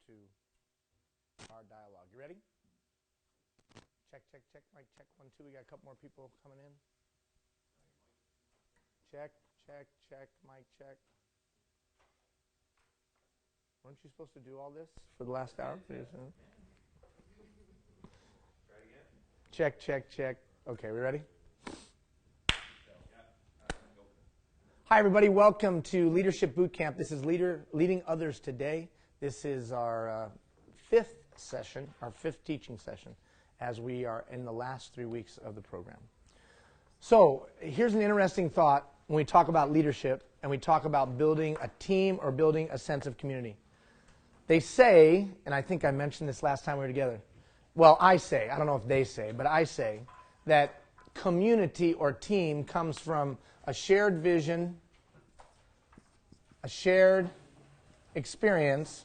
to our dialogue. You ready? Check, check, check, mic check, 1, 2. We got a couple more people coming in. Check, check, check, mic check. Weren't you supposed to do all this for the last hour? Try it again. Check, check, check. Okay, we ready? Hi, everybody. Welcome to Leadership Boot Camp. This is Leading Others Today. This is our fifth session, our fifth teaching session, as we are in the last 3 weeks of the program. So here's an interesting thought when we talk about leadership and we talk about building a team or building a sense of community. They say, and I think I mentioned this last time we were together, well, I say, I don't know if they say, but I say that community or team comes from a shared vision, a shared experience,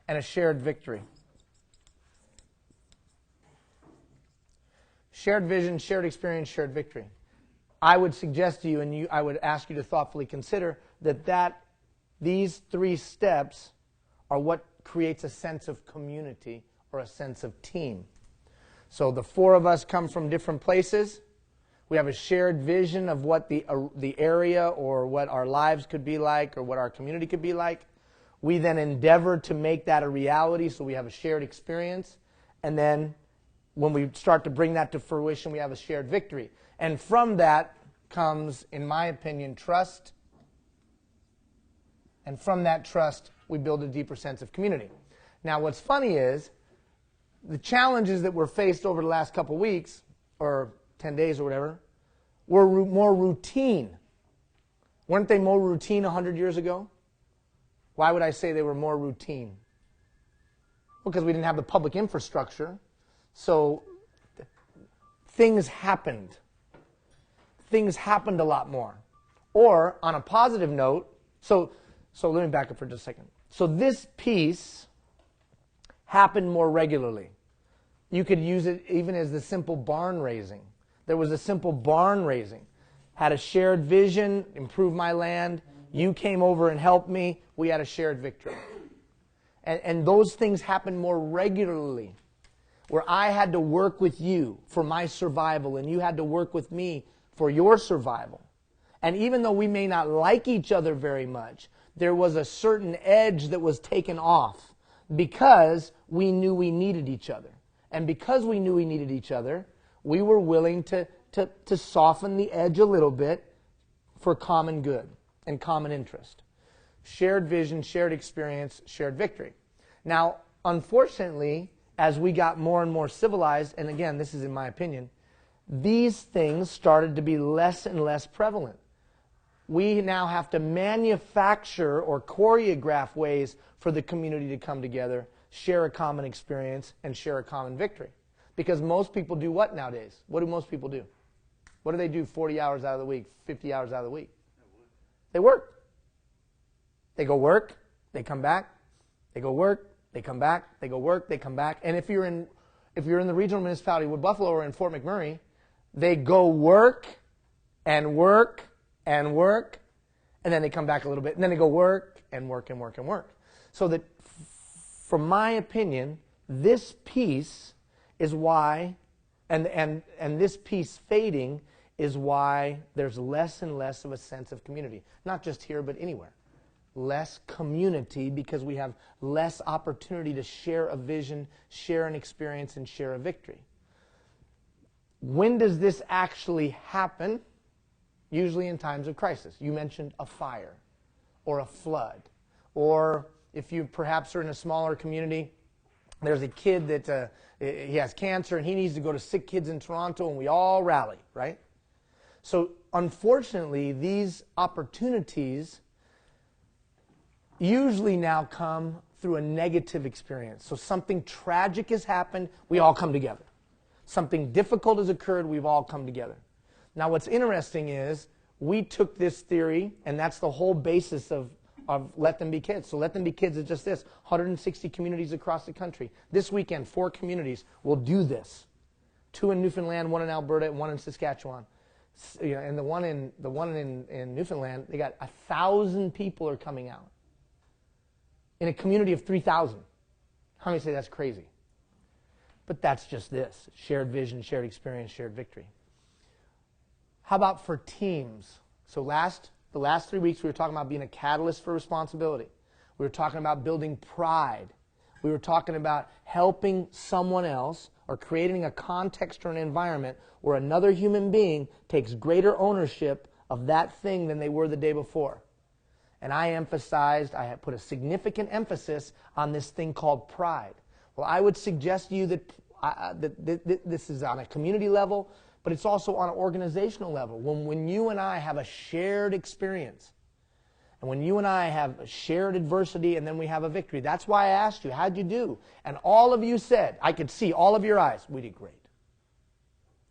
and a shared victory. Shared vision, shared experience, shared victory. I would suggest to you, and I would ask you to thoughtfully consider that these 3 steps are what creates a sense of community or a sense of team. So the 4 of us come from different places. We have a shared vision of what the area or what our lives could be like or what our community could be like. We then endeavor to make that a reality, so we have a shared experience. And then when we start to bring that to fruition, we have a shared victory. And from that comes, in my opinion, trust. And from that trust, we build a deeper sense of community. Now, what's funny is the challenges that were faced over the last couple weeks, or 10 days or whatever, were more routine. Weren't they more routine 100 years ago? Why would I say they were more routine? Well, because we didn't have the public infrastructure. So things happened. Things happened a lot more. Or, on a positive note, so let me back up for just a second. So this piece happened more regularly. You could use it even as the simple barn raising. There was a simple barn raising. Had a shared vision, improved my land. You came over and helped me. We had a shared victory. And those things happened more regularly, where I had to work with you for my survival and you had to work with me for your survival. And even though we may not like each other very much, there was a certain edge that was taken off because we knew we needed each other. And because we knew we needed each other, we were willing to soften the edge a little bit for common good and common interest. Shared vision, shared experience, shared victory. Now, unfortunately, as we got more and more civilized, and again, this is in my opinion, these things started to be less and less prevalent. We now have to manufacture or choreograph ways for the community to come together, share a common experience, and share a common victory. Because most people do what nowadays? What do most people do? What do they do 40 hours out of the week, 50 hours out of the week? They work. They go work, they come back, they go work, they come back, they go work, they come back. And if you're in the regional municipality with Buffalo or in Fort McMurray, they go work and work and work, and then they come back a little bit, and then they go work and work and work and work. So that, from my opinion, this piece is why, and this piece fading is why there's less and less of a sense of community. Not just here, but anywhere. Less community because we have less opportunity to share a vision, share an experience, and share a victory. When does this actually happen? Usually in times of crisis. You mentioned a fire or a flood. Or if you perhaps are in a smaller community, there's a kid that he has cancer and he needs to go to sick kids in Toronto and we all rally, right? So unfortunately, these opportunities usually now come through a negative experience. So something tragic has happened, we all come together. Something difficult has occurred, we've all come together. Now what's interesting is we took this theory, and that's the whole basis of Let Them Be Kids. So Let Them Be Kids is just this, 160 communities across the country. This weekend, 4 communities will do this. 2 in Newfoundland, 1 in Alberta, and 1 in Saskatchewan. And the one in Newfoundland, they got 1,000 people are coming out. in a community of 3,000. How many say that's crazy? But that's just this. Shared vision, shared experience, shared victory. How about for teams? So the last 3 weeks we were talking about being a catalyst for responsibility. We were talking about building pride. We were talking about helping someone else or creating a context or an environment where another human being takes greater ownership of that thing than they were the day before. And I had put a significant emphasis on this thing called pride. Well, I would suggest to you that this is on a community level, but it's also on an organizational level. When you and I have a shared experience, and when you and I have a shared adversity and then we have a victory, that's why I asked you, how'd you do? And all of you said, I could see all of your eyes, we did great.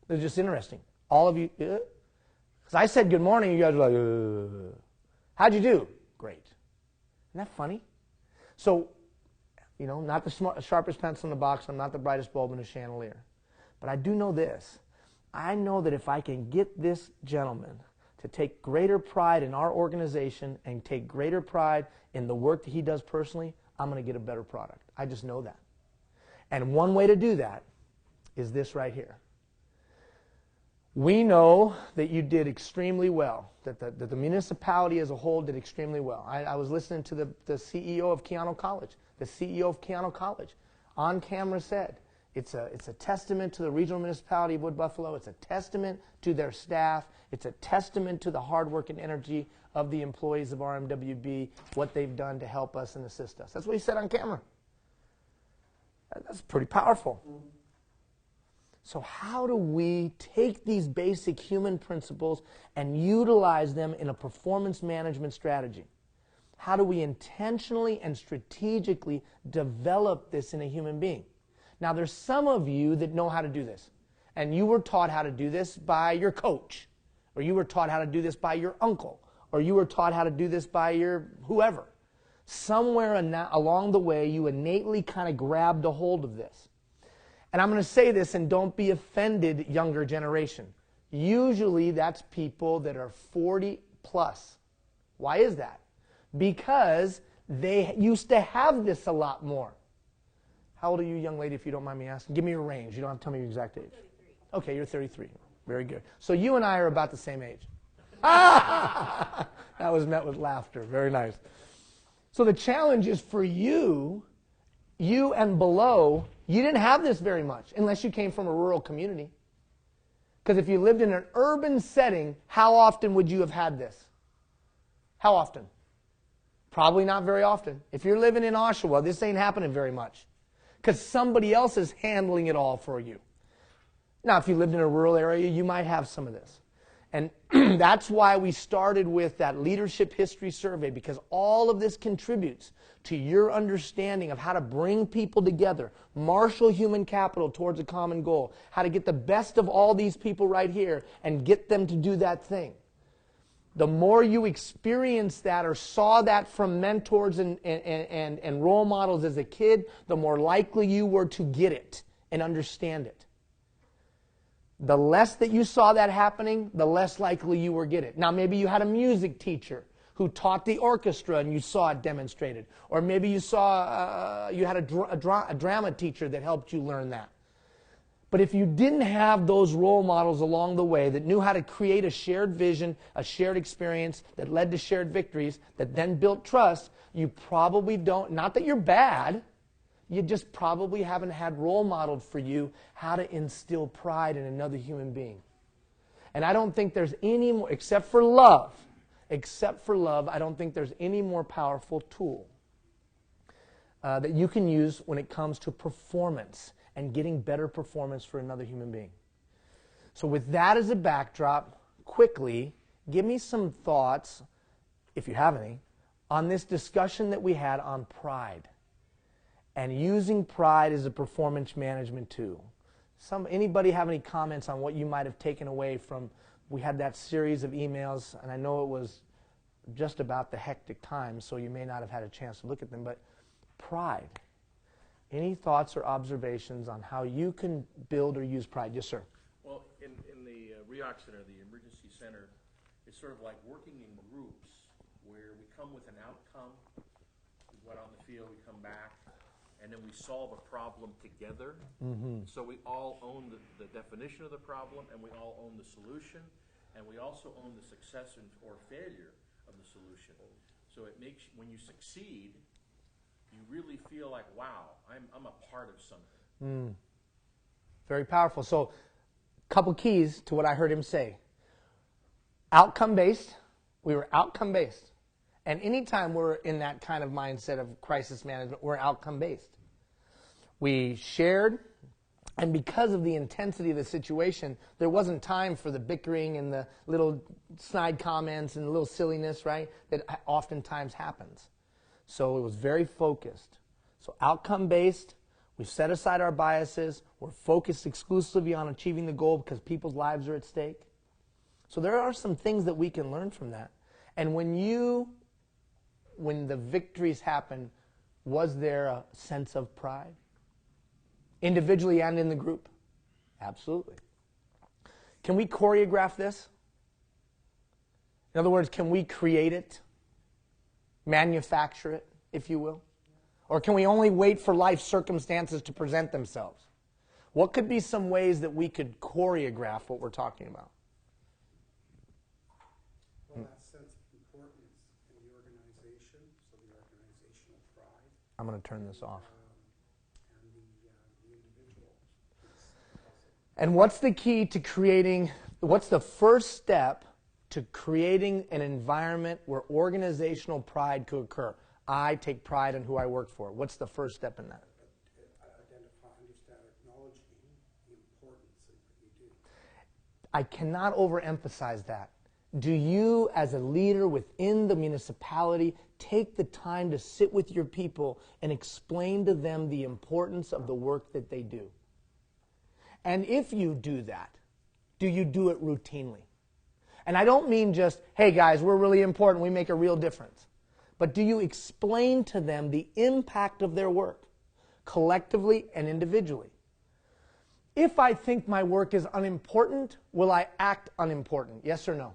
It was just interesting. All of you, because I said good morning, you guys were like, how'd you do? Great. Isn't that funny? So, not the sharpest pencil in the box, I'm not the brightest bulb in the chandelier. But I do know this. I know that if I can get this gentleman to take greater pride in our organization and take greater pride in the work that he does personally, I'm going to get a better product. I just know that. And one way to do that is this right here. We know that you did extremely well, that the municipality as a whole did extremely well. I was listening to the CEO of Keanu College. The CEO of Keanu College on camera said, it's a testament to the regional municipality of Wood Buffalo. It's a testament to their staff. It's a testament to the hard work and energy of the employees of RMWB, what they've done to help us and assist us. That's what he said on camera. That's pretty powerful. So how do we take these basic human principles and utilize them in a performance management strategy? How do we intentionally and strategically develop this in a human being? Now, there's some of you that know how to do this. And you were taught how to do this by your coach. Or you were taught how to do this by your uncle. Or you were taught how to do this by your whoever. Somewhere along the way, you innately kind of grabbed a hold of this. And I'm going to say this, and don't be offended, younger generation. Usually, that's people that are 40 plus. Why is that? Because they used to have this a lot more. How old are you, young lady, if you don't mind me asking? Give me your range. You don't have to tell me your exact age. 33. Okay, you're 33. Very good. So you and I are about the same age. That was met with laughter. Very nice. So the challenge is for you and below, you didn't have this very much unless you came from a rural community. Because if you lived in an urban setting, how often would you have had this? How often? Probably not very often. If you're living in Oshawa, this ain't happening very much. Because somebody else is handling it all for you. Now, if you lived in a rural area, you might have some of this. And that's why we started with that leadership history survey, because all of this contributes to your understanding of how to bring people together, marshal human capital towards a common goal, how to get the best of all these people right here and get them to do that thing. The more you experienced that or saw that from mentors and role models as a kid, the more likely you were to get it and understand it. The less that you saw that happening, the less likely you were to get it. Now, maybe you had a music teacher who taught the orchestra and you saw it demonstrated. Or maybe you saw, you had a drama teacher that helped you learn that. But if you didn't have those role models along the way that knew how to create a shared vision, a shared experience that led to shared victories, that then built trust, you probably don't, not that you're bad, you just probably haven't had role modeled for you how to instill pride in another human being. And I don't think there's any more, except for love, I don't think there's any more powerful tool that you can use when it comes to performance and getting better performance for another human being. So with that as a backdrop, quickly, give me some thoughts, if you have any, on this discussion that we had on pride and using pride as a performance management tool. Anybody have any comments on what you might have taken away from, we had that series of emails, and I know it was just about the hectic time, so you may not have had a chance to look at them, but pride. Any thoughts or observations on how you can build or use pride? Yes, sir. Well, in the REOC Center, the Emergency Center, it's sort of like working in groups where we come with an outcome, we went on the field, we come back, and then we solve a problem together. So we all own the definition of the problem, and we all own the solution, and we also own the success or failure of the solution. So it makes, when you succeed, you really feel like, wow, I'm a part of something. Very powerful. So, a couple keys to what I heard him say. Outcome-based. We were outcome-based. And anytime we're in that kind of mindset of crisis management, we're outcome-based. We shared, and because of the intensity of the situation, there wasn't time for the bickering and the little snide comments and the little silliness, right, that oftentimes happens. So it was very focused. So outcome-based, we've set aside our biases, we're focused exclusively on achieving the goal because people's lives are at stake. So there are some things that we can learn from that. And when the victories happen, was there a sense of pride? Individually and in the group? Absolutely. Can we choreograph this? In other words, can we create it? Manufacture it, if you will? Or can we only wait for life circumstances to present themselves? What could be some ways that we could choreograph what we're talking about? Well, that sense of importance in the organization, so the organizational pride. I'm going to turn this off. And the individual. And what's the key to creating, what's the first step to creating an environment where organizational pride could occur? I take pride in who I work for. What's the first step in that? Identify, understand, acknowledging the importance of what you do. I cannot overemphasize that. Do you, as a leader within the municipality, take the time to sit with your people and explain to them the importance of the work that they do? And if you do that, do you do it routinely? And I don't mean just, hey guys, we're really important, we make a real difference. But do you explain to them the impact of their work, collectively and individually? If I think my work is unimportant, will I act unimportant? Yes or no?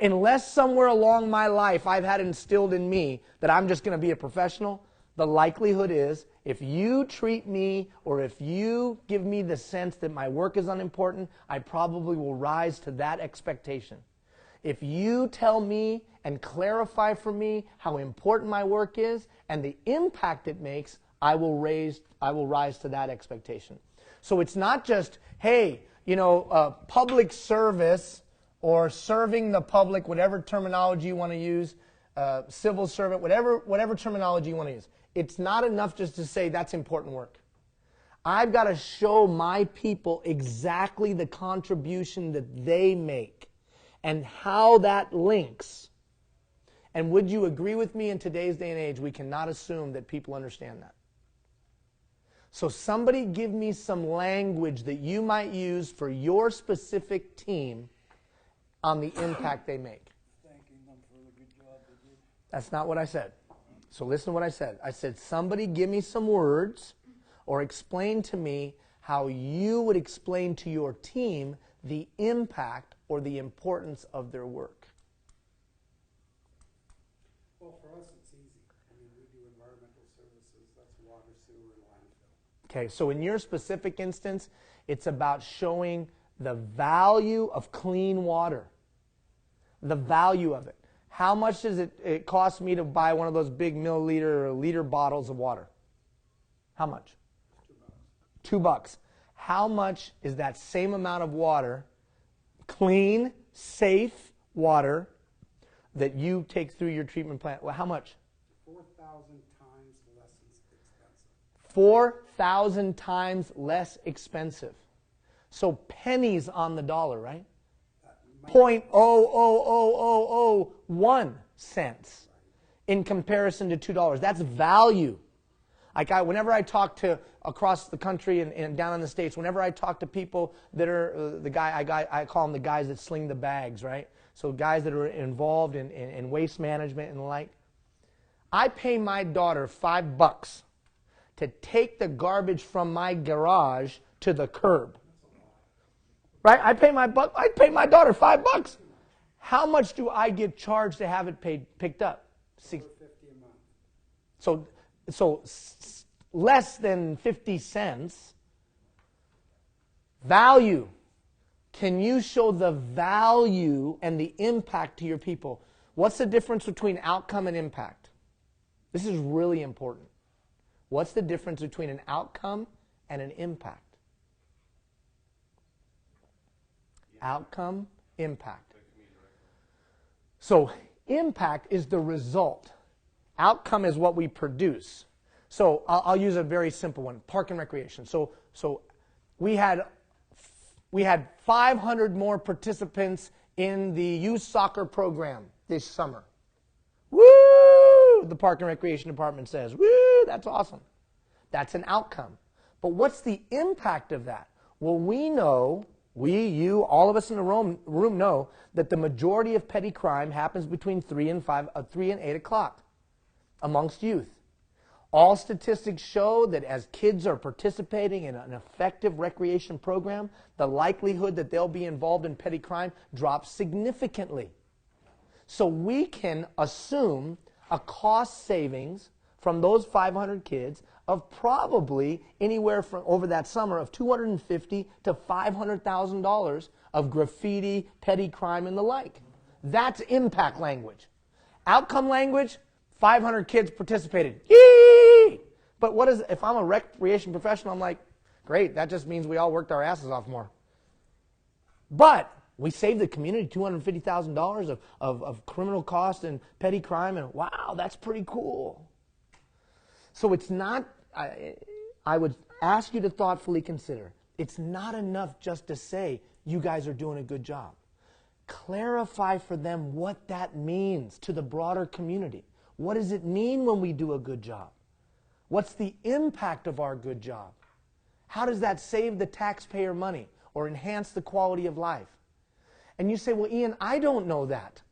Unless somewhere along my life I've had instilled in me that I'm just going to be a professional, the likelihood is if you treat me or if you give me the sense that my work is unimportant, I probably will rise to that expectation. If you tell me and clarify for me how important my work is and the impact it makes, I will rise to that expectation. So it's not just, hey, public service or serving the public, whatever terminology you want to use, civil servant, whatever terminology you want to use. It's not enough just to say that's important work. I've got to show my people exactly the contribution that they make and how that links. And would you agree with me, in today's day and age, we cannot assume that people understand that. So somebody give me some language that you might use for your specific team on the impact they make. Thanking them for the good job they did. That's not what I said. So listen to what I said. I said, somebody give me some words or explain to me how you would explain to your team the impact or the importance of their work. Well, for us, it's easy. I mean, we do environmental services. That's water, sewer, and landfill. Okay, so in your specific instance, it's about showing the value of clean water. The value of it. How much does it cost me to buy one of those big milliliter or liter bottles of water? How much? $2. How much is that same amount of water, clean, safe water, that you take through your treatment plant? Well, how much? 4,000 times less expensive. 4,000 times less expensive. So pennies on the dollar, right? 0.00001 cents in comparison to $2. That's value. Like whenever I talk to across the country and down in the States, whenever I talk to people that are I call them the guys that sling the bags, right? So guys that are involved in waste management and the like. I pay my daughter $5 to take the garbage from my garage to the curb. Right? I pay my daughter $5. How much do I get charged to have it picked up? $4.50 a month. So less than 50 cents. Value. Can you show the value and the impact to your people? What's the difference between outcome and impact? This is really important. What's the difference between an outcome and an impact? Outcome, impact. So impact is the result. Outcome is what we produce. So I'll use a very simple one, park and recreation. So we had 500 more participants in the youth soccer program this summer. Woo! The Park and Recreation Department says, woo, that's awesome. That's an outcome. But what's the impact of that? Well, we know, you, all of us in the room know that the majority of petty crime happens between 3 and 8 o'clock amongst youth. All statistics show that as kids are participating in an effective recreation program, the likelihood that they'll be involved in petty crime drops significantly. So we can assume a cost savings from those 500 kids of probably anywhere from over that summer of $250,000 to $500,000 of graffiti, petty crime, and the like. That's impact language. Outcome language, 500 kids participated. Yee! But what is, if I'm a recreation professional, I'm like, great, that just means we all worked our asses off more. But we saved the community $250,000 of criminal cost and petty crime, and wow, that's pretty cool. So it's not, I would ask you to thoughtfully consider, it's not enough just to say, you guys are doing a good job. Clarify for them what that means to the broader community. What does it mean when we do a good job? What's the impact of our good job? How does that save the taxpayer money or enhance the quality of life? And you say, well, Ian, I don't know that.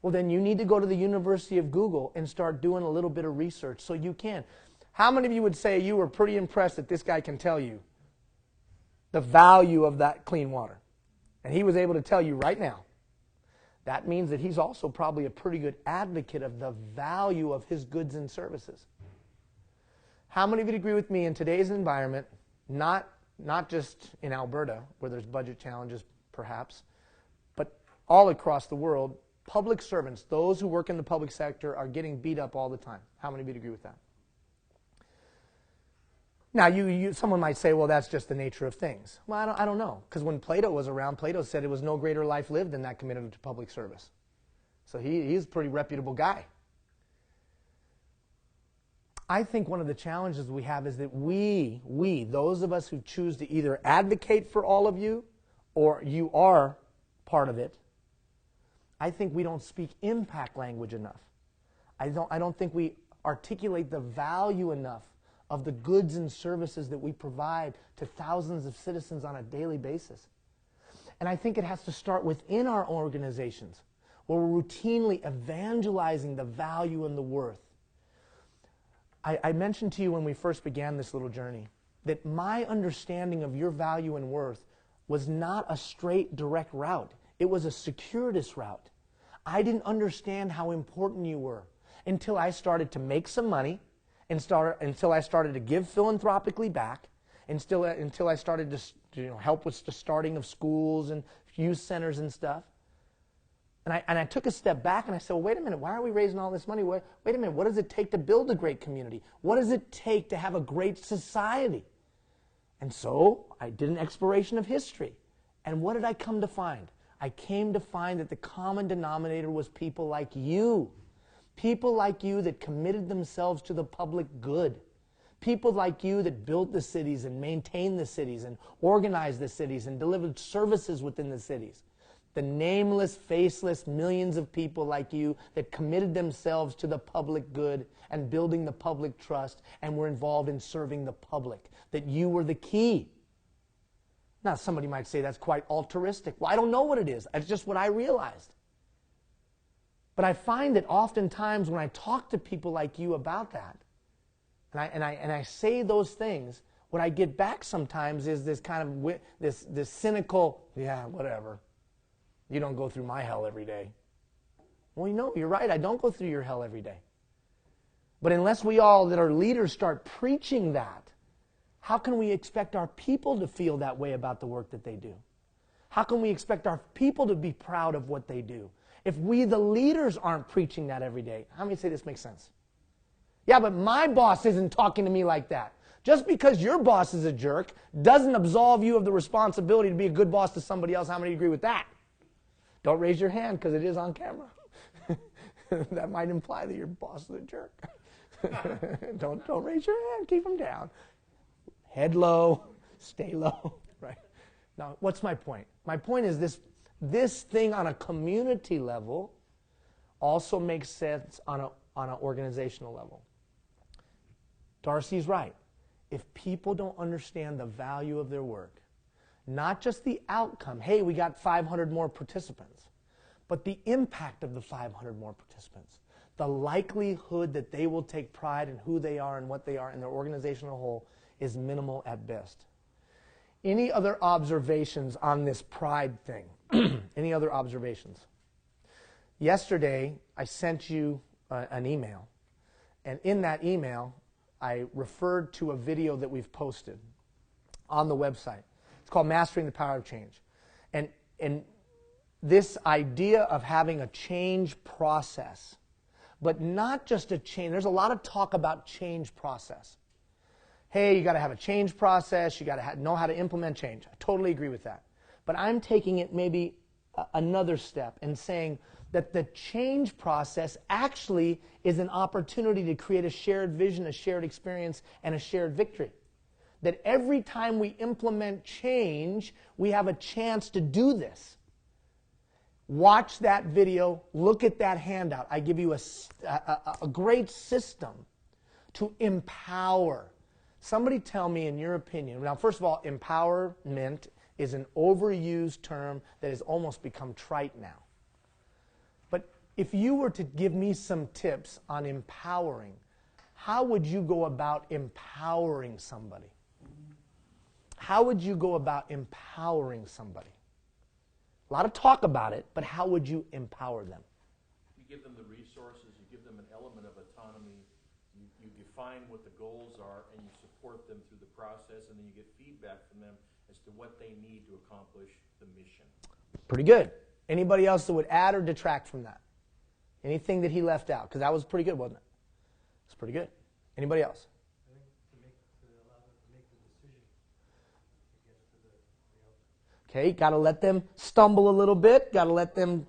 Well, then you need to go to the University of Google and start doing a little bit of research so you can. How many of you would say you were pretty impressed that this guy can tell you the value of that clean water? And he was able to tell you right now. That means that he's also probably a pretty good advocate of the value of his goods and services. How many of you agree with me in today's environment, not just in Alberta, where there's budget challenges perhaps, but all across the world, public servants, those who work in the public sector, are getting beat up all the time? How many of you agree with that? Now, someone might say, well, that's just the nature of things. Well, I don't know. Because when Plato was around, Plato said it was no greater life lived than that committed to public service. So he's a pretty reputable guy. I think one of the challenges we have is that we, those of us who choose to either advocate for all of you or you are part of it, I think we don't speak impact language enough. I don't think we articulate the value enough of the goods and services that we provide to thousands of citizens on a daily basis. And I think it has to start within our organizations, where we're routinely evangelizing the value and the worth. I mentioned to you when we first began this little journey that my understanding of your value and worth was not a straight, direct route. It was a circuitous route. I didn't understand how important you were until I started to make some money, until I started to give philanthropically back, until I started to help with the starting of schools and youth centers and stuff. And I took a step back and I said, well, wait a minute, why are we raising all this money? Wait a minute, what does it take to build a great community? What does it take to have a great society? And so I did an exploration of history. And what did I come to find? I came to find that the common denominator was people like you. People like you that committed themselves to the public good. People like you that built the cities and maintained the cities and organized the cities and delivered services within the cities. The nameless, faceless millions of people like you that committed themselves to the public good and building the public trust and were involved in serving the public. That you were the key. Now, somebody might say that's quite altruistic. Well, I don't know what it is. It's just what I realized. But I find that oftentimes when I talk to people like you about that, and I say those things, what I get back sometimes is this kind of this cynical, yeah, whatever. You don't go through my hell every day. Well, you're right. I don't go through your hell every day. But unless we all that are leaders start preaching that, how can we expect our people to feel that way about the work that they do? How can we expect our people to be proud of what they do? If we, the leaders, aren't preaching that every day, how many say this makes sense? Yeah, but my boss isn't talking to me like that. Just because your boss is a jerk doesn't absolve you of the responsibility to be a good boss to somebody else. How many agree with that? Don't raise your hand because it is on camera. That might imply that your boss is a jerk. Don't raise your hand. Keep them down. Head low. Stay low. Right? Now, what's my point? My point is this thing on a community level also makes sense on an organizational level. Darcy's right. If people don't understand the value of their work, not just the outcome, hey, we got 500 more participants, but the impact of the 500 more participants, the likelihood that they will take pride in who they are and what they are in their organization as a whole is minimal at best. Any other observations on this pride thing? Any other observations? Yesterday, I sent you an email, and in that email, I referred to a video that we've posted on the website. It's called Mastering the Power of Change. And this idea of having a change process, but not just a change. There's a lot of talk about change process. Hey, you got to have a change process. You got to know how to implement change. I totally agree with that. But I'm taking it maybe another step and saying that the change process actually is an opportunity to create a shared vision, a shared experience, and a shared victory. That every time we implement change, we have a chance to do this. Watch that video. Look at that handout. I give you a great system to empower. Somebody tell me, in your opinion, now first of all, empowerment is an overused term that has almost become trite now. But if you were to give me some tips on empowering, how would you go about empowering somebody? How would you go about empowering somebody? A lot of talk about it, but how would you empower them? You give them the resources, you give them an element of autonomy, you define what the goals are, and you support them through the process, and then you get feedback from them as to what they need to accomplish the mission. Pretty good. Anybody else that would add or detract from that? Anything that he left out? Because that was pretty good, wasn't it? It's pretty good. Anybody else? I think to allow them to make the decision to get to the outcome. Okay, got to let them stumble a little bit. Got to let them,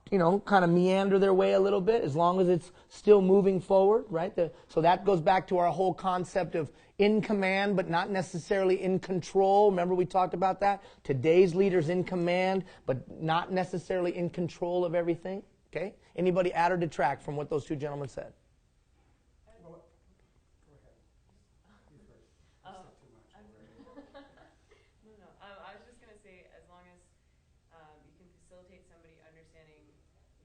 kind of meander their way a little bit, as long as it's still moving forward, right? So that goes back to our whole concept of in command, but not necessarily in control. Remember we talked about that? Today's leaders in command, but not necessarily in control of everything. Okay? Anybody add or detract from what those two gentlemen said? Well, go ahead. You first. You said too much already. No. I was just going to say, as long as you can facilitate somebody understanding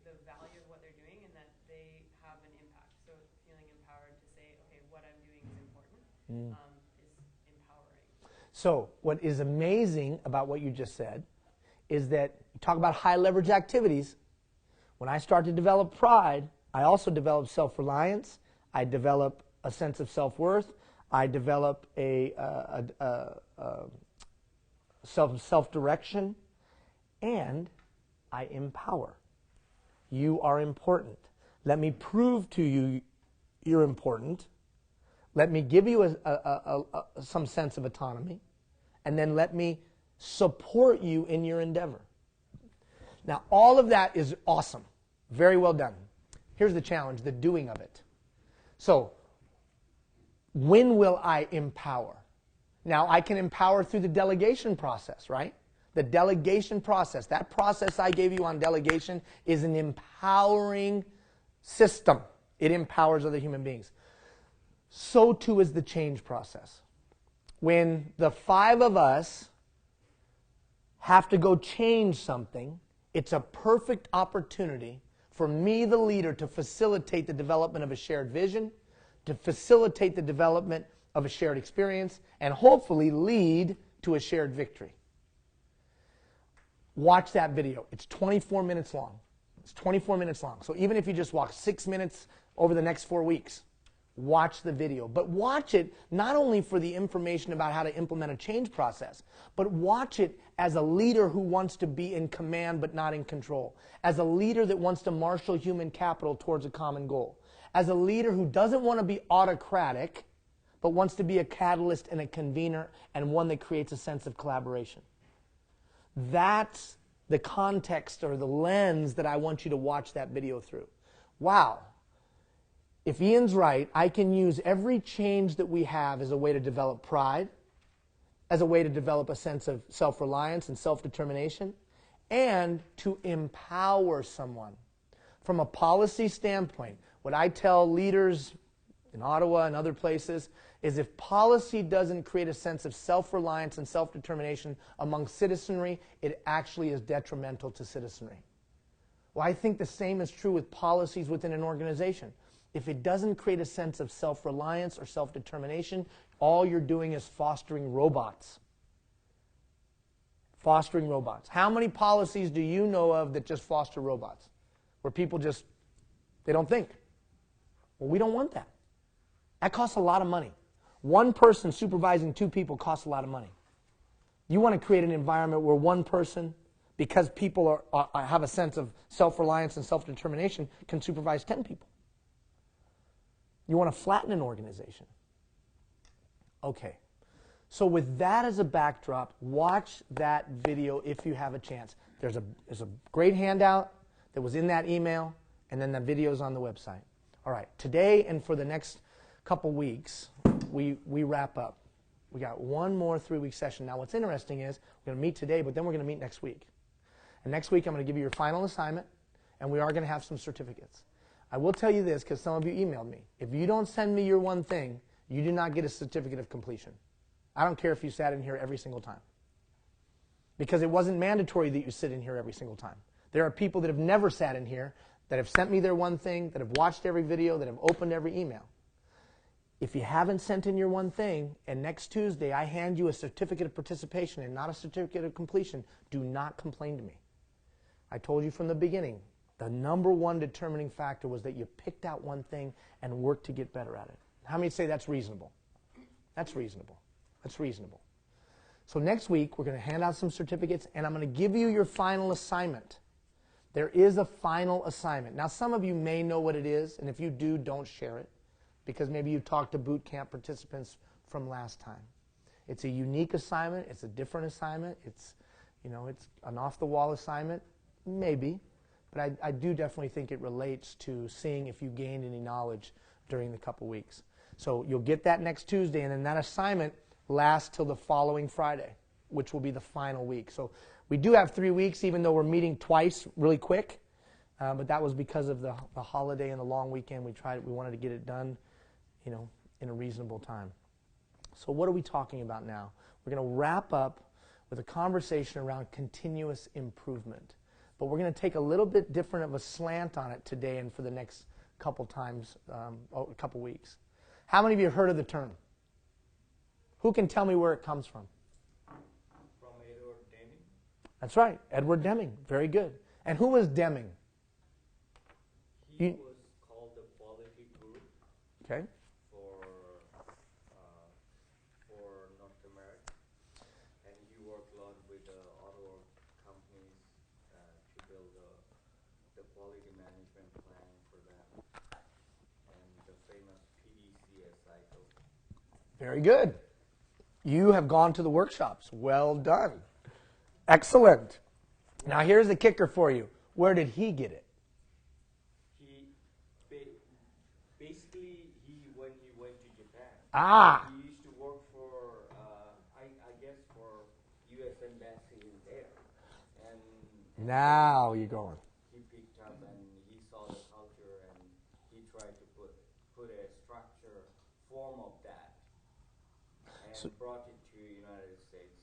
the value of what they're doing and that they have an impact. So feeling empowered to say, okay, what I'm doing is important, is empowering. So what is amazing about what you just said is that you talk about high leverage activities. When I start to develop pride, I also develop self-reliance. I develop a sense of self-worth. I develop a self-direction, and I empower. You are important. Let me prove to you you're important. Let me give you some sense of autonomy, and then let me support you in your endeavor. Now, all of that is awesome. Very well done. Here's the challenge, the doing of it. So, when will I empower? Now, I can empower through the delegation process, right? The delegation process, that process I gave you on delegation is an empowering system. It empowers other human beings. So too is the change process. When the 5 of us have to go change something, it's a perfect opportunity for me, the leader, to facilitate the development of a shared vision, to facilitate the development of a shared experience, and hopefully lead to a shared victory. Watch that video. It's 24 minutes long. It's 24 minutes long. So even if you just walk 6 minutes over the next 4 weeks, watch the video. But watch it not only for the information about how to implement a change process, but watch it as a leader who wants to be in command but not in control. As a leader that wants to marshal human capital towards a common goal. As a leader who doesn't want to be autocratic, but wants to be a catalyst and a convener and one that creates a sense of collaboration. That's the context or the lens that I want you to watch that video through. Wow. If Ian's right, I can use every change that we have as a way to develop pride, as a way to develop a sense of self-reliance and self-determination, and to empower someone. From a policy standpoint, what I tell leaders in Ottawa and other places is if policy doesn't create a sense of self-reliance and self-determination among citizenry, it actually is detrimental to citizenry. Well, I think the same is true with policies within an organization. If it doesn't create a sense of self-reliance or self-determination, all you're doing is fostering robots. Fostering robots. How many policies do you know of that just foster robots? Where people just, they don't think. Well, we don't want that. That costs a lot of money. One person supervising two people costs a lot of money. You want to create an environment where one person, because people have a sense of self-reliance and self-determination, can supervise 10 people. You want to flatten an organization. Okay. So with that as a backdrop, watch that video if you have a chance. There's a great handout that was in that email, and then the video's on the website. All right. Today and for the next couple weeks, we wrap up. We got one more 3-week session. Now what's interesting is we're going to meet today, but then we're going to meet next week. And next week I'm going to give you your final assignment, and we are going to have some certificates. I will tell you this because some of you emailed me. If you don't send me your one thing, you do not get a certificate of completion. I don't care if you sat in here every single time. Because it wasn't mandatory that you sit in here every single time. There are people that have never sat in here, that have sent me their one thing, that have watched every video, that have opened every email. If you haven't sent in your one thing, and next Tuesday I hand you a certificate of participation and not a certificate of completion, do not complain to me. I told you from the beginning, the number one determining factor was that you picked out one thing and worked to get better at it. How many say that's reasonable? That's reasonable. That's reasonable. So next week, we're going to hand out some certificates, and I'm going to give you your final assignment. There is a final assignment. Now, some of you may know what it is, and if you do, don't share it, because maybe you talked to boot camp participants from last time. It's a unique assignment. It's a different assignment. It's an off-the-wall assignment, maybe. But I do definitely think it relates to seeing if you gained any knowledge during the couple weeks. So you'll get that next Tuesday, and then that assignment lasts till the following Friday, which will be the final week. So we do have 3 weeks, even though we're meeting twice really quick. But that was because of the holiday and the long weekend. We wanted to get it done, in a reasonable time. So what are we talking about now? We're going to wrap up with a conversation around continuous improvement. But we're going to take a little bit different of a slant on it today and for the next couple times, a couple weeks. How many of you have heard of the term? Who can tell me where it comes from? From Edward Deming. That's right, Edward Deming. Very good. And who was Deming? He was called the quality guru Okay. for North America, and he worked a lot with the auto companies to build the quality management plan for them, and the famous PDCA cycle. Very good. You have gone to the workshops. Well done. Excellent. Now here's the kicker for you. Where did he get it? When he went to Japan. Ah. He used to work for, I guess, for U.S. Embassy there. And Now you're going. he picked up and he saw the culture and he tried to put a structure form of that and brought it to United States.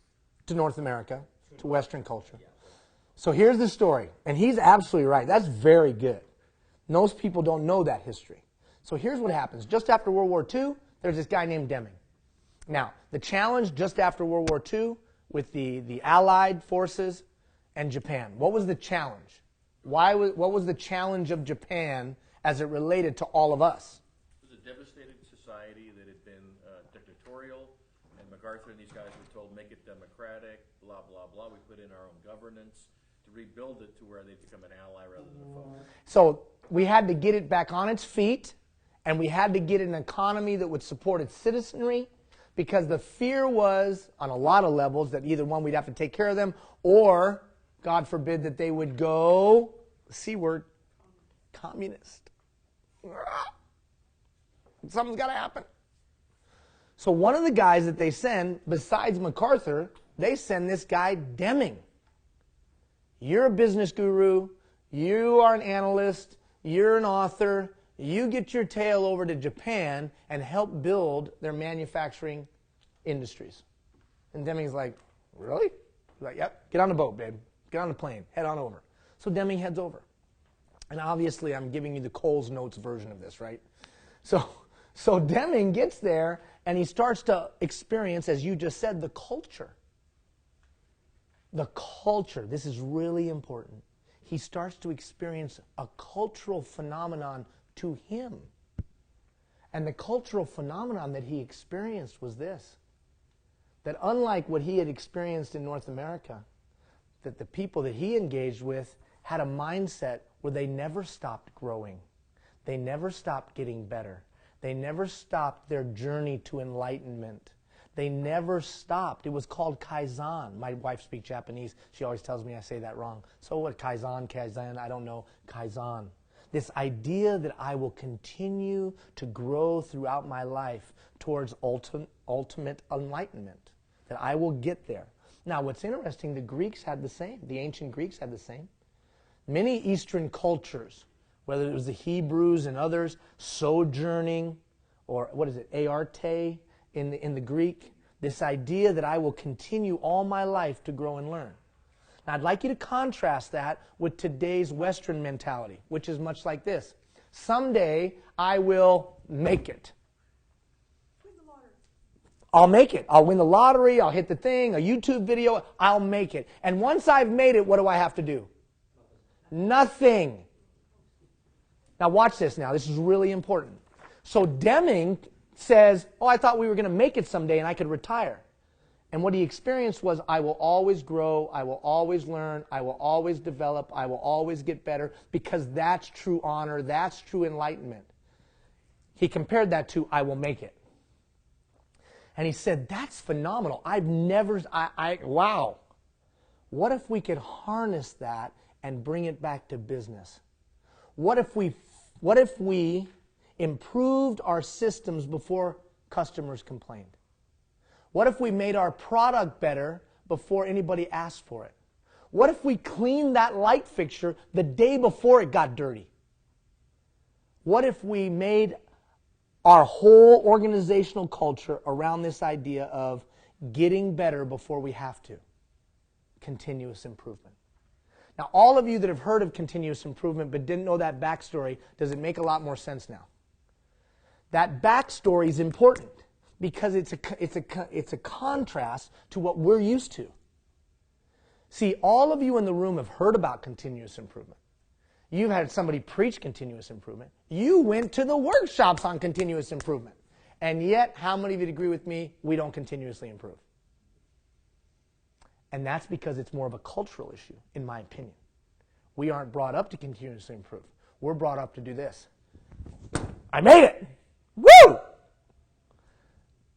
To North America, to Western culture. Yeah. So here's the story. And he's absolutely right. That's very good. Most people don't know that history. So here's what happens. Just after World War II, there's this guy named Deming. Now, the challenge just after World War II with the Allied forces and Japan. What was the challenge? What was the challenge of Japan as it related to all of us? It was a devastating had been dictatorial, and MacArthur and these guys were told, make it democratic, blah, blah, blah. We put in our own governance to rebuild it to where they become an ally rather than a foe. So we had to get it back on its feet, and we had to get an economy that would support its citizenry, because the fear was, on a lot of levels, that either one, we'd have to take care of them, or, God forbid, that they would go, C word, communist. Something's got to happen. So one of the guys that they send, besides MacArthur, they send this guy Deming. You're a business guru. You are an analyst. You're an author. You get your tail over to Japan and help build their manufacturing industries. And Deming's like, really? He's like, yep, get on the boat, babe. Get on the plane. Head on over. So Deming heads over. And obviously I'm giving you the Coles Notes version of this, right? So Deming gets there and he starts to experience, as you just said, the culture. The culture. This is really important. He starts to experience a cultural phenomenon to him. And the cultural phenomenon that he experienced was this: that unlike what he had experienced in North America, that the people that he engaged with had a mindset where they never stopped growing. They never stopped getting better. They never stopped their journey to enlightenment. They never stopped. It was called Kaizen. My wife speaks Japanese. She always tells me I say that wrong. So what, Kaizen, I don't know. Kaizen. This idea that I will continue to grow throughout my life towards ultimate enlightenment. That I will get there. Now what's interesting, the Greeks had the same. The ancient Greeks had the same. Many Eastern cultures, whether it was the Hebrews and others, sojourning, or what is it, Arte in the Greek, this idea that I will continue all my life to grow and learn. Now I'd like you to contrast that with today's Western mentality, which is much like this. Someday I will make it. Win the lottery. I'll make it. I'll win the lottery, I'll hit the thing, a YouTube video, I'll make it. And once I've made it, what do I have to do? Nothing. Now watch this now. This is really important. So Deming says, oh, I thought we were going to make it someday and I could retire. And what he experienced was, I will always grow, I will always learn, I will always develop, I will always get better, because that's true honor, that's true enlightenment. He compared that to, I will make it. And he said, that's phenomenal. Wow. What if we could harness that and bring it back to business? What if we improved our systems before customers complained? What if we made our product better before anybody asked for it? What if we cleaned that light fixture the day before it got dirty? What if we made our whole organizational culture around this idea of getting better before we have to? Continuous improvement. Now, all of you that have heard of continuous improvement but didn't know that backstory, does it make a lot more sense now? That backstory is important because it's a contrast to what we're used to. See, all of you in the room have heard about continuous improvement. You've had somebody preach continuous improvement. You went to the workshops on continuous improvement. And yet, how many of you agree with me, we don't continuously improve? And that's because it's more of a cultural issue, in my opinion. We aren't brought up to continuously improve. We're brought up to do this. I made it! Woo!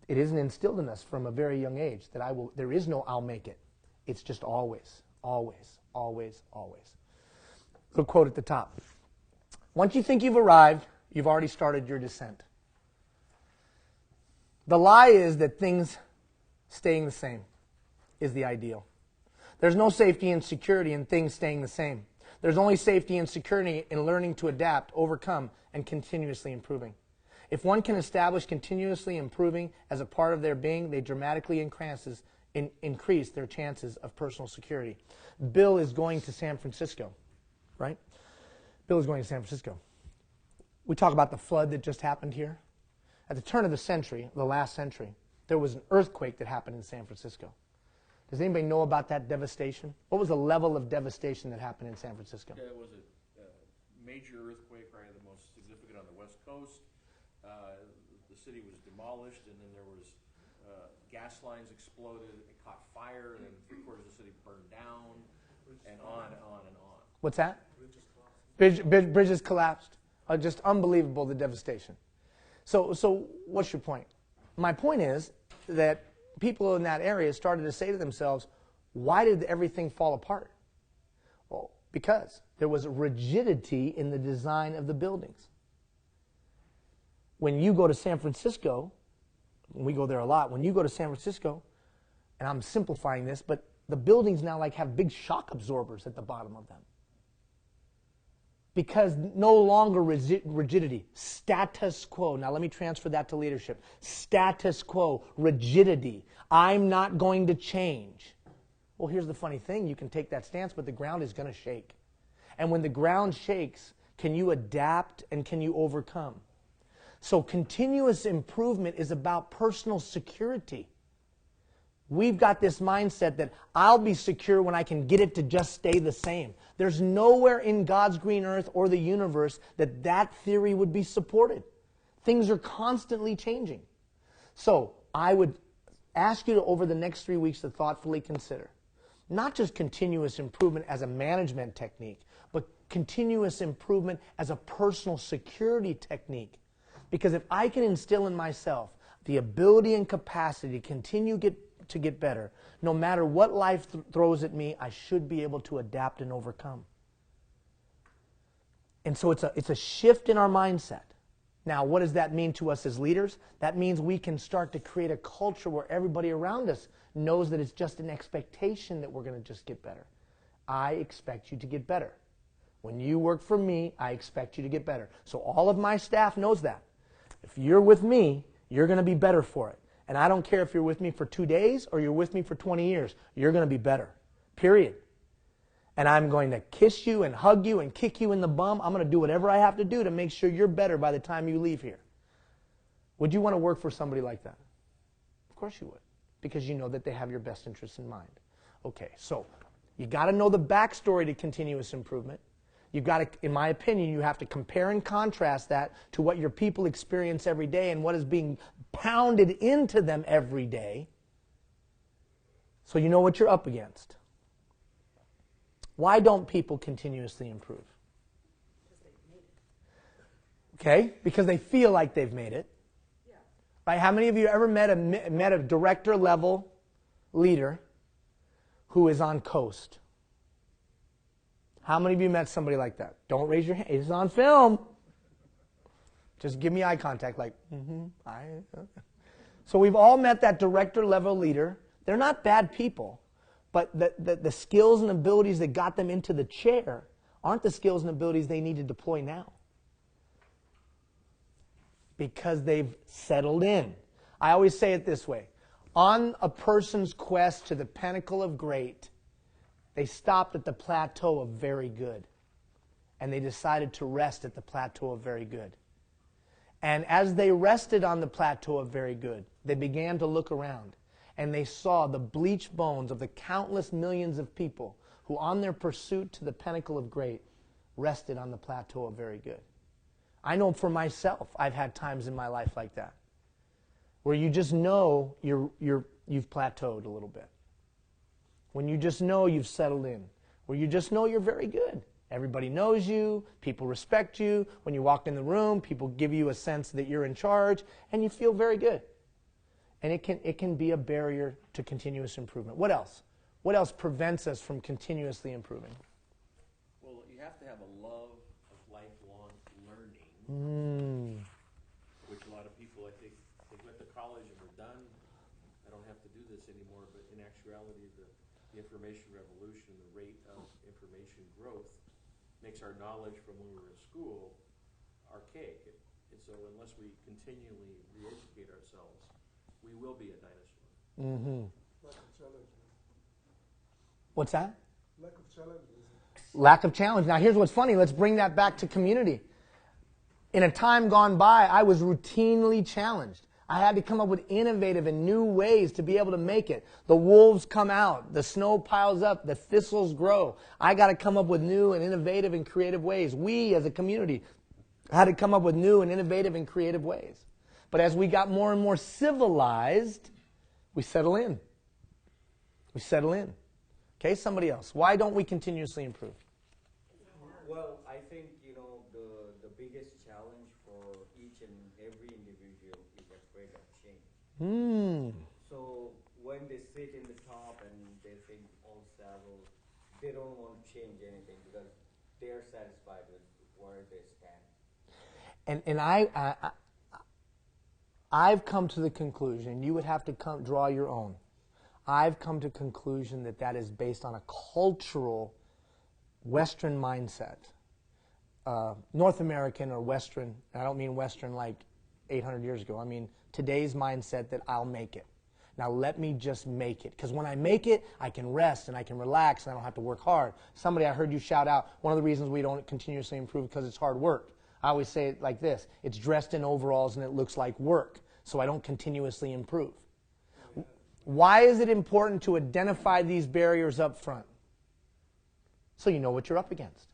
It isn't instilled in us from a very young age that there is no I'll make it. It's just always, always, always, always. Little quote at the top. Once you think you've arrived, you've already started your descent. The lie is that things staying the same is the ideal. There's no safety and security in things staying the same. There's only safety and security in learning to adapt, overcome, and continuously improving. If one can establish continuously improving as a part of their being, they dramatically increase their chances of personal security. Bill is going to San Francisco, right? Bill is going to San Francisco. We talk about the flood that just happened here. At the turn of the century, the last century, there was an earthquake that happened in San Francisco. Does anybody know about that devastation? What was the level of devastation that happened in San Francisco? It was a major earthquake, probably the most significant on the West Coast. The city was demolished, and then there was gas lines exploded, it caught fire, and then 3/4 of the city burned down, and on and on and on. What's that? Bridges collapsed. Just unbelievable, the devastation. So what's your point? My point is that people in that area started to say to themselves, why did everything fall apart? Well, because there was rigidity in the design of the buildings. When you go to San Francisco, we go there a lot, when you go to San Francisco, and I'm simplifying this, but the buildings now like have big shock absorbers at the bottom of them. Because no longer rigidity, status quo. Now let me transfer that to leadership. Status quo, rigidity. I'm not going to change. Well, here's the funny thing. You can take that stance, but the ground is going to shake. And when the ground shakes, can you adapt and can you overcome? So continuous improvement is about personal security. We've got this mindset that I'll be secure when I can get it to just stay the same. There's nowhere in God's green earth or the universe that that theory would be supported. Things are constantly changing. So I would ask you to, over the next 3 weeks, to thoughtfully consider not just continuous improvement as a management technique, but continuous improvement as a personal security technique. Because if I can instill in myself the ability and capacity to continue to get better, no matter what life throws at me, I should be able to adapt and overcome. And so it's a shift in our mindset. Now, what does that mean to us as leaders? That means we can start to create a culture where everybody around us knows that it's just an expectation that we're going to just get better. I expect you to get better. When you work for me, I expect you to get better. So all of my staff knows that. If you're with me, you're going to be better for it. And I don't care if you're with me for 2 days or you're with me for 20 years. You're going to be better. Period. And I'm going to kiss you and hug you and kick you in the bum. I'm going to do whatever I have to do to make sure you're better by the time you leave here. Would you want to work for somebody like that? Of course you would. Because you know that they have your best interests in mind. Okay, so you got to know the backstory to continuous improvement. You've got to, in my opinion, you have to compare and contrast that to what your people experience every day and what is being pounded into them every day, so you know what you're up against. Why don't people continuously improve? Okay, because they feel like they've made it. Yeah. Right? How many of you ever met a director level leader who is on coast? How many of you met somebody like that? Don't raise your hand. It's on film. Just give me eye contact like, So we've all met that director level leader. They're not bad people, but the skills and abilities that got them into the chair aren't the skills and abilities they need to deploy now. Because they've settled in. I always say it this way. On a person's quest to the pinnacle of great, they stopped at the plateau of very good. And they decided to rest at the plateau of very good. And as they rested on the plateau of very good, they began to look around. And they saw the bleached bones of the countless millions of people who, on their pursuit to the pinnacle of great, rested on the plateau of very good. I know for myself, I've had times in my life like that, where you just know you've plateaued a little bit. When you just know you've settled in. Where you just know you're very good. Everybody knows you. People respect you. When you walk in the room, people give you a sense that you're in charge, and you feel very good. And it can be a barrier to continuous improvement. What else? What else prevents us from continuously improving? Well, you have to have a love of lifelong learning, which a lot of people, I think, they went to college and were done. I don't have to do this anymore, but in actuality, the information revolution, the rate of information growth, makes our knowledge from when we were in school archaic. And so unless we continually re-educate ourselves, we will be a dinosaur. Mm-hmm. Lack of challenge. What's that? Lack of challenge. Lack of challenge. Now here's what's funny. Let's bring that back to community. In a time gone by, I was routinely challenged. I had to come up with innovative and new ways to be able to make it. The wolves come out. The snow piles up. The thistles grow. I got to come up with new and innovative and creative ways. We, as a community, had to come up with new and innovative and creative ways. But as we got more and more civilized, we settle in. We settle in. Okay, somebody else. Why don't we continuously improve? Well, I think, the biggest challenge for each and every individual is afraid of change. So when they sit in the top and they think all settled, they don't want to change anything because they're satisfied with where they stand. And I've come to the conclusion, you would have to draw your own. I've come to the conclusion that is based on a cultural Western mindset. North American or Western, and I don't mean Western like 800 years ago. I mean today's mindset that I'll make it. Now let me just make it. Because when I make it, I can rest and I can relax and I don't have to work hard. Somebody, I heard you shout out, one of the reasons we don't continuously improve because it's hard work. I always say it like this: it's dressed in overalls and it looks like work, so I don't continuously improve. Why is it important to identify these barriers up front? So you know what you're up against.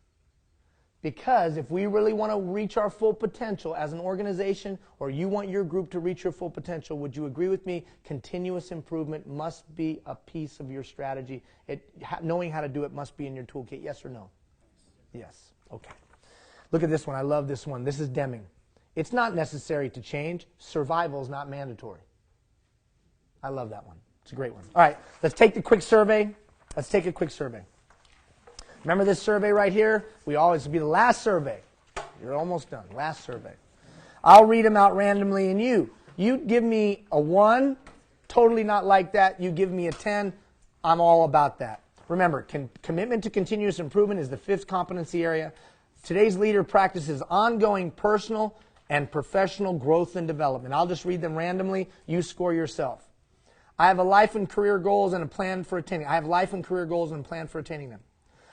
Because if we really want to reach our full potential as an organization, or you want your group to reach your full potential, would you agree with me? Continuous improvement must be a piece of your strategy. Knowing how to do it must be in your toolkit. Yes or no? Yes. Okay. Look at this one. I love this one. This is Deming. It's not necessary to change. Survival is not mandatory. I love that one. It's a great one. All right. Let's take the quick survey. Let's take a quick survey. Remember this survey right here? We always be the last survey. You're almost done. Last survey. I'll read them out randomly, and you give me a 1, totally not like that. You give me a 10, I'm all about that. Remember, commitment to continuous improvement is the 5th competency area. Today's leader practices ongoing personal and professional growth and development. I'll just read them randomly. You score yourself. I have a life and career goals and a plan for attaining. I have life and career goals and a plan for attaining them.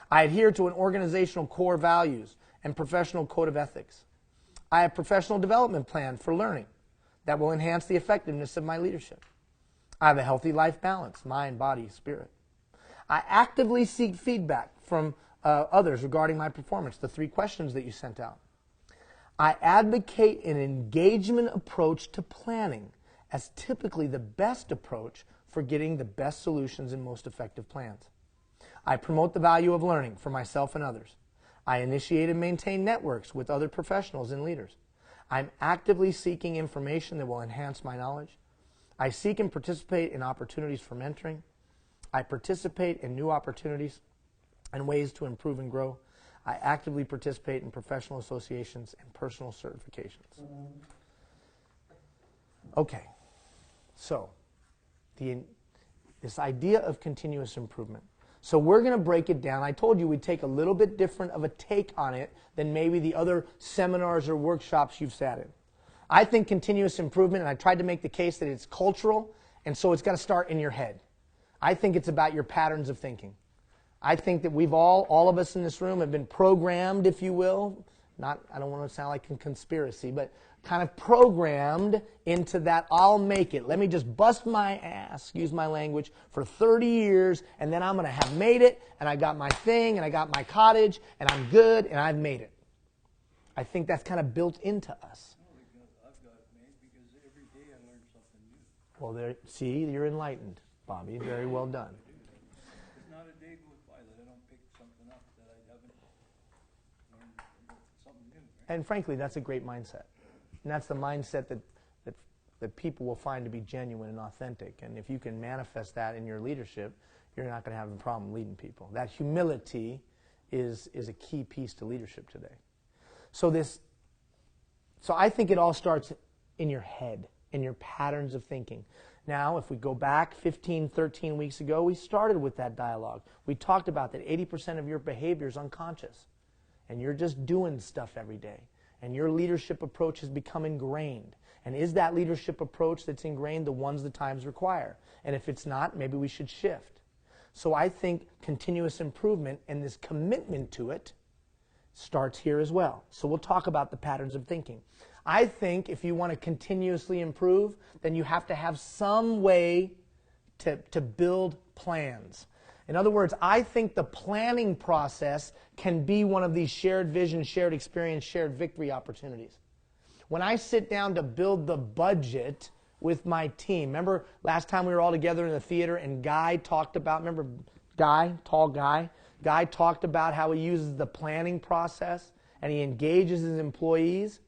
I adhere to an organizational core values and professional code of ethics. I have a professional development plan for learning that will enhance the effectiveness of my leadership. I have a healthy life balance, mind, body, spirit. I actively seek feedback from others regarding my performance, the 3 questions that you sent out. I advocate an engagement approach to planning as typically the best approach for getting the best solutions and most effective plans. I promote the value of learning for myself and others. I initiate and maintain networks with other professionals and leaders. I'm actively seeking information that will enhance my knowledge. I seek and participate in opportunities for mentoring. I participate in new opportunities and ways to improve and grow. I actively participate in professional associations and personal certifications. Okay, so this idea of continuous improvement. So we're going to break it down. I told you we'd take a little bit different of a take on it than maybe the other seminars or workshops you've sat in. I think continuous improvement, and I tried to make the case that it's cultural, and so it's got to start in your head. I think it's about your patterns of thinking. I think that we've all of us in this room have been programmed, if you will. I don't want to sound like a conspiracy, but kind of programmed into that I'll make it. Let me just bust my ass, excuse my language, for 30 years, and then I'm going to have made it, and I got my thing, and I got my cottage, and I'm good, and I've made it. I think that's kind of built into us. I've got it made because every day I learn something new. Well, see, you're enlightened, Bobby. Very well done. There's not a day goes by that I don't pick something up that I haven't learned something new. Right? And frankly, that's a great mindset. And that's the mindset that people will find to be genuine and authentic. And if you can manifest that in your leadership, you're not going to have a problem leading people. That humility is a key piece to leadership today. So I think it all starts in your head, in your patterns of thinking. Now, if we go back 15, 13 weeks ago, we started with that dialogue. We talked about that 80% of your behavior is unconscious. And you're just doing stuff every day. And your leadership approach has become ingrained. And is that leadership approach that's ingrained the ones the times require? And if it's not, maybe we should shift. So I think continuous improvement and this commitment to it starts here as well. So we'll talk about the patterns of thinking. I think if you want to continuously improve, then you have to have some way to build plans. In other words, I think the planning process can be one of these shared vision, shared experience, shared victory opportunities. When I sit down to build the budget with my team, remember last time we were all together in the theater and Guy talked about, remember Guy, tall Guy? Guy talked about how he uses the planning process and he engages his employees.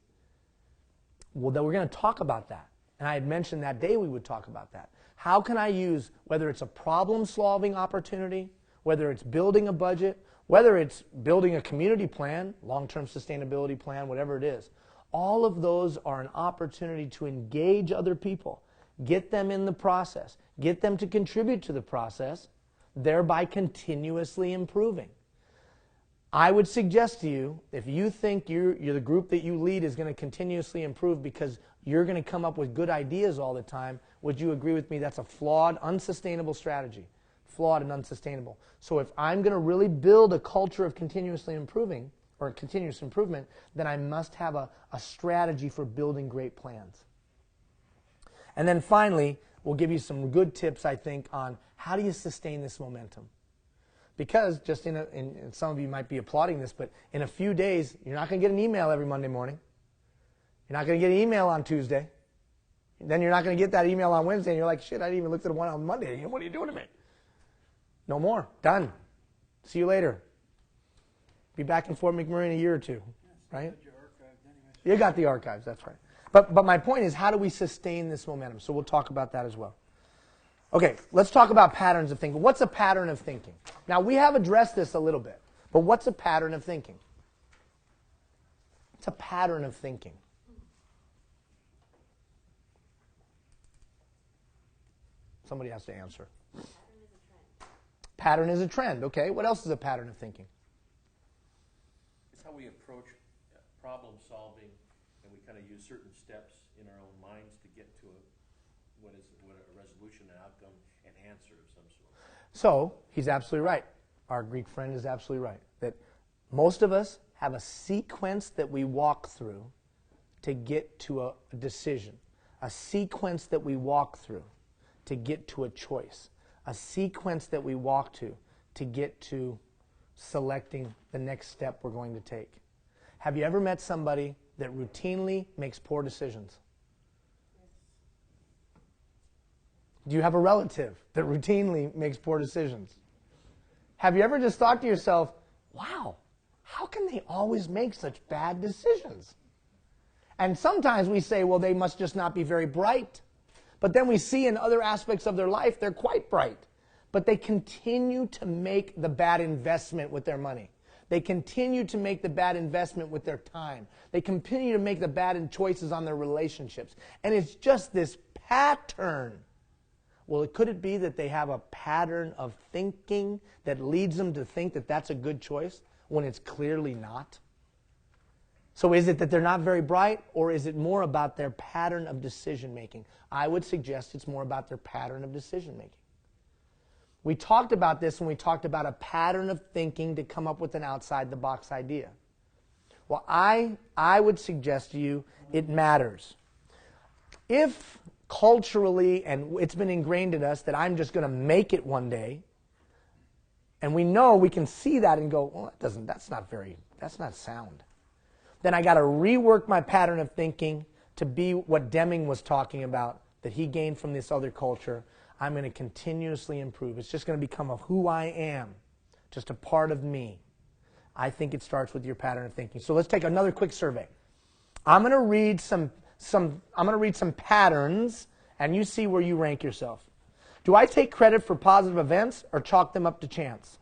Well, then we're going to talk about that. And I had mentioned that day we would talk about that. How can I use, whether it's a problem-solving opportunity, whether it's building a budget, whether it's building a community plan, long-term sustainability plan, whatever it is, all of those are an opportunity to engage other people, get them in the process, get them to contribute to the process, thereby continuously improving. I would suggest to you, if you think you're the group that you lead is going to continuously improve because you're going to come up with good ideas all the time, would you agree with me that's a flawed, unsustainable strategy? Flawed and unsustainable. So if I'm going to really build a culture of continuously improving, or continuous improvement, then I must have a strategy for building great plans. And then finally, we'll give you some good tips, I think, on how do you sustain this momentum. Because just and some of you might be applauding this, but in a few days, you're not going to get an email every Monday morning. You're not going to get an email on Tuesday. Then you're not going to get that email on Wednesday, and you're like, shit, I didn't even look at the one on Monday. What are you doing to me? No more. Done. See you later. Be back in Fort McMurray in a year or two, right? You got the archives, that's right. But my point is, how do we sustain this momentum? So we'll talk about that as well. Okay, let's talk about patterns of thinking. What's a pattern of thinking? Now, we have addressed this a little bit, but what's a pattern of thinking? It's a pattern of thinking. Somebody has to answer. Pattern is a trend. Okay, what else is a pattern of thinking? It's how we approach problem solving, and we kind of use certain steps in our own minds to get to what a resolution, an outcome, an answer of some sort. So, he's absolutely right. Our Greek friend is absolutely right. That most of us have a sequence that we walk through to get to a decision. A sequence that we walk through to get to a choice. A sequence that we walk to get to selecting the next step we're going to take. Have you ever met somebody that routinely makes poor decisions? Do you have a relative that routinely makes poor decisions? Have you ever just thought to yourself, wow, how can they always make such bad decisions? And sometimes we say, well, they must just not be very bright. But then we see in other aspects of their life, they're quite bright. But they continue to make the bad investment with their money. They continue to make the bad investment with their time. They continue to make the bad choices on their relationships. And it's just this pattern. Well, could it be that they have a pattern of thinking that leads them to think that that's a good choice when it's clearly not? So is it that they're not very bright, or is it more about their pattern of decision making? I would suggest it's more about their pattern of decision making. We talked about this when we talked about a pattern of thinking to come up with an outside-the-box idea. Well, I would suggest to you it matters. If culturally, and it's been ingrained in us that I'm just going to make it one day, and we know we can see that and go, well, that's not sound. Then I got to rework my pattern of thinking to be what Deming was talking about, that he gained from this other culture. I'm going to continuously improve. It's just going to become of who I am, just a part of me. I think it starts with your pattern of thinking. So let's take another quick survey. I'm going to read some patterns, and you see where you rank yourself. Do I take credit for positive events or chalk them up to chance?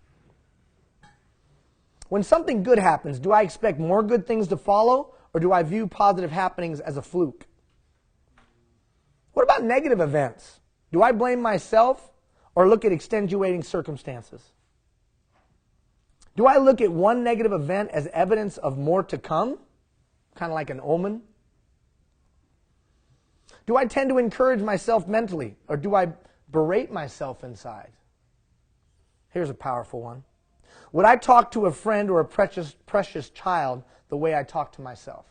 When something good happens, do I expect more good things to follow, or do I view positive happenings as a fluke? What about negative events? Do I blame myself or look at extenuating circumstances? Do I look at one negative event as evidence of more to come? Kind of like an omen? Do I tend to encourage myself mentally, or do I berate myself inside? Here's a powerful one. Would I talk to a friend or a precious child the way I talk to myself?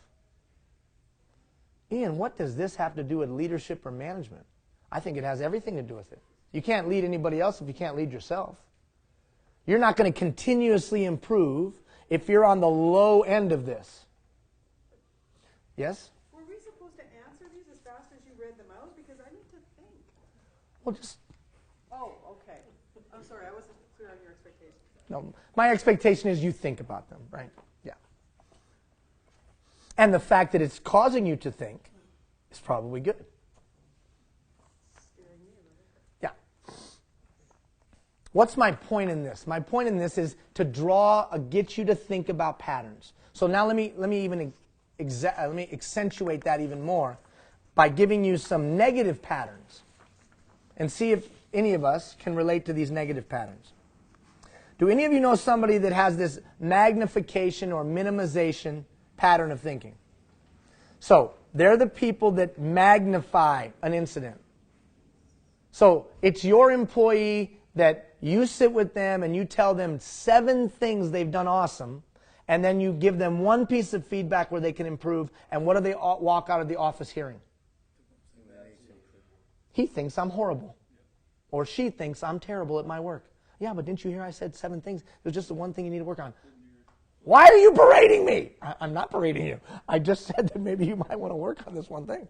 Ian, what does this have to do with leadership or management? I think it has everything to do with it. You can't lead anybody else if you can't lead yourself. You're not going to continuously improve if you're on the low end of this. Yes? Were we Well, just, Oh, okay. I'm sorry, I wasn't clear on your expectations. no, my expectation is you think about them, right? Yeah. And the fact that it's causing you to think is probably good. Scaring me a little. Yeah. What's my point in this? My point in this is to get you to think about patterns. So now let me even let me accentuate that even more by giving you some negative patterns and see if any of us can relate to these negative patterns. Do any of you know somebody that has this magnification or minimization pattern of thinking? So they're the people that magnify an incident. So it's your employee that you sit with them and you tell them 7 things they've done awesome, and then you give them one piece of feedback where they can improve, and what do they walk out of the office hearing? He thinks I'm horrible. Or she thinks I'm terrible at my work. Yeah, but didn't you hear I said 7 things? There's just the one thing you need to work on. Why are you berating me? I'm not berating you. I just said that maybe you might want to work on this one thing.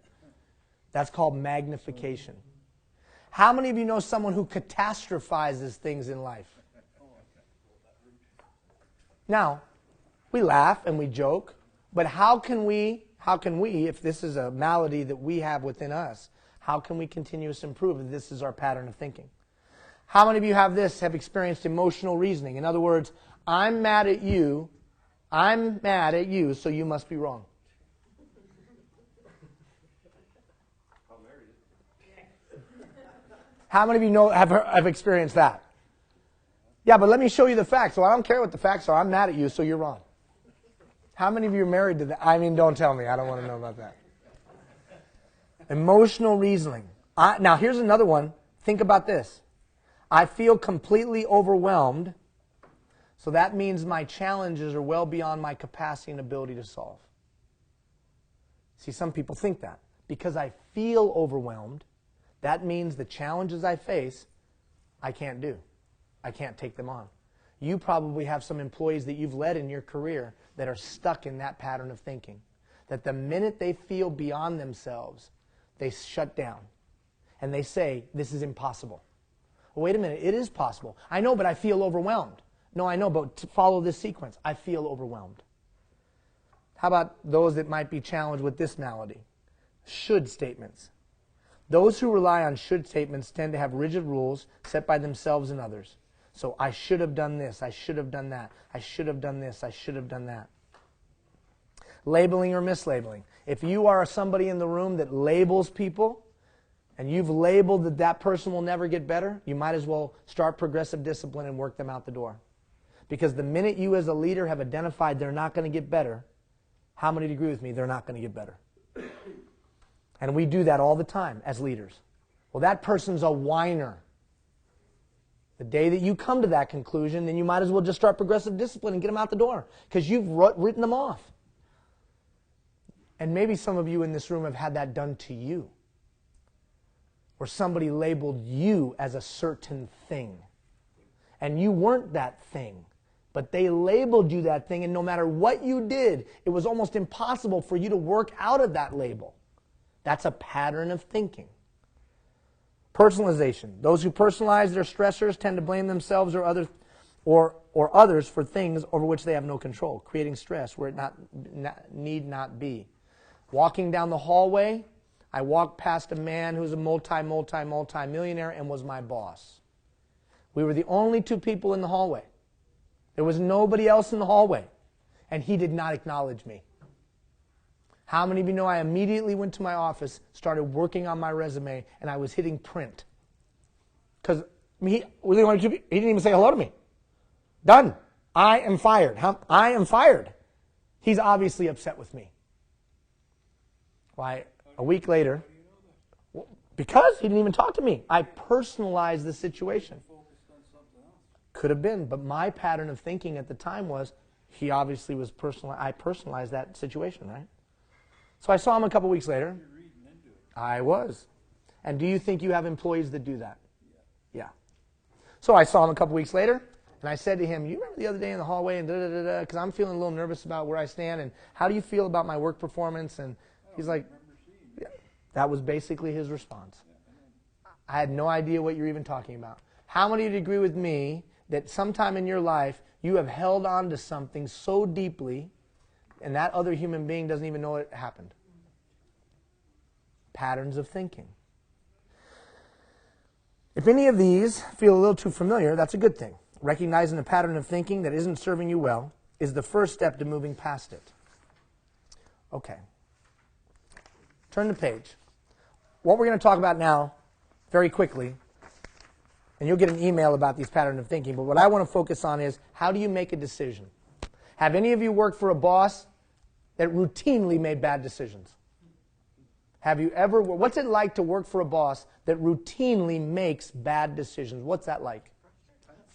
That's called magnification. How many of you know someone who catastrophizes things in life? Now, we laugh and we joke, but how can we, if this is a malady that we have within us, how can we continuously improve if this is our pattern of thinking? How many of you have experienced emotional reasoning? In other words, I'm mad at you, so you must be wrong. How many of you have experienced that? Yeah, but let me show you the facts. Well, I don't care what the facts are. I'm mad at you, so you're wrong. How many of you are married to that? I mean, don't tell me. I don't want to know about that. Emotional reasoning. Now, here's another one. Think about this. I feel completely overwhelmed, so that means my challenges are well beyond my capacity and ability to solve. See, some people think that. Because I feel overwhelmed, that means the challenges I face, I can't do. I can't take them on. You probably have some employees that you've led in your career that are stuck in that pattern of thinking. That the minute they feel beyond themselves, they shut down. And they say, this is impossible. Well, wait a minute, it is possible. I know, but I feel overwhelmed. No, I know, but to follow this sequence, I feel overwhelmed. How about those that might be challenged with this malady? Should statements. Those who rely on should statements tend to have rigid rules set by themselves and others. So I should have done this, I should have done that, I should have done this, I should have done that. Labeling or mislabeling. If you are somebody in the room that labels people, and you've labeled that that person will never get better, you might as well start progressive discipline and work them out the door. Because the minute you as a leader have identified they're not going to get better, how many agree with me? They're not going to get better. And we do that all the time as leaders. Well, that person's a whiner. The day that you come to that conclusion, then you might as well just start progressive discipline and get them out the door. Because you've written them off. And maybe some of you in this room have had that done to you. Where somebody labeled you as a certain thing. And you weren't that thing. But they labeled you that thing, and no matter what you did, it was almost impossible for you to work out of that label. That's a pattern of thinking. Personalization. Those who personalize their stressors tend to blame themselves or others for things over which they have no control, creating stress where it need not be. Walking down the hallway, I walked past a man who's a multi-millionaire and was my boss. We were the only 2 people in the hallway. There was nobody else in the hallway. And he did not acknowledge me. How many of you know I immediately went to my office, started working on my resume, and I was hitting print? Because he didn't even say hello to me. Done. I am fired. I am fired. He's obviously upset with me. Why, a week later, because he didn't even talk to me. I personalized the situation. Could have been, but my pattern of thinking at the time was, he obviously was I personalized that situation, right? So I saw him a couple weeks later. I was. And do you think you have employees that do that? Yeah. So I saw him a couple weeks later, and I said to him, you remember the other day in the hallway, and da-da-da-da, because I'm feeling a little nervous about where I stand, and how do you feel about my work performance? And he's like, yeah. That was basically his response. I had no idea what you're even talking about. How many of you agree with me that sometime in your life you have held on to something so deeply and that other human being doesn't even know it happened? Patterns of thinking. If any of these feel a little too familiar, that's a good thing. Recognizing a pattern of thinking that isn't serving you well is the first step to moving past it. Okay. Turn the page. What we're going to talk about now, very quickly, and you'll get an email about these patterns of thinking, but what I want to focus on is how do you make a decision? Have any of you worked for a boss that routinely made bad decisions? Have you ever, what's it like to work for a boss that routinely makes bad decisions? What's that like?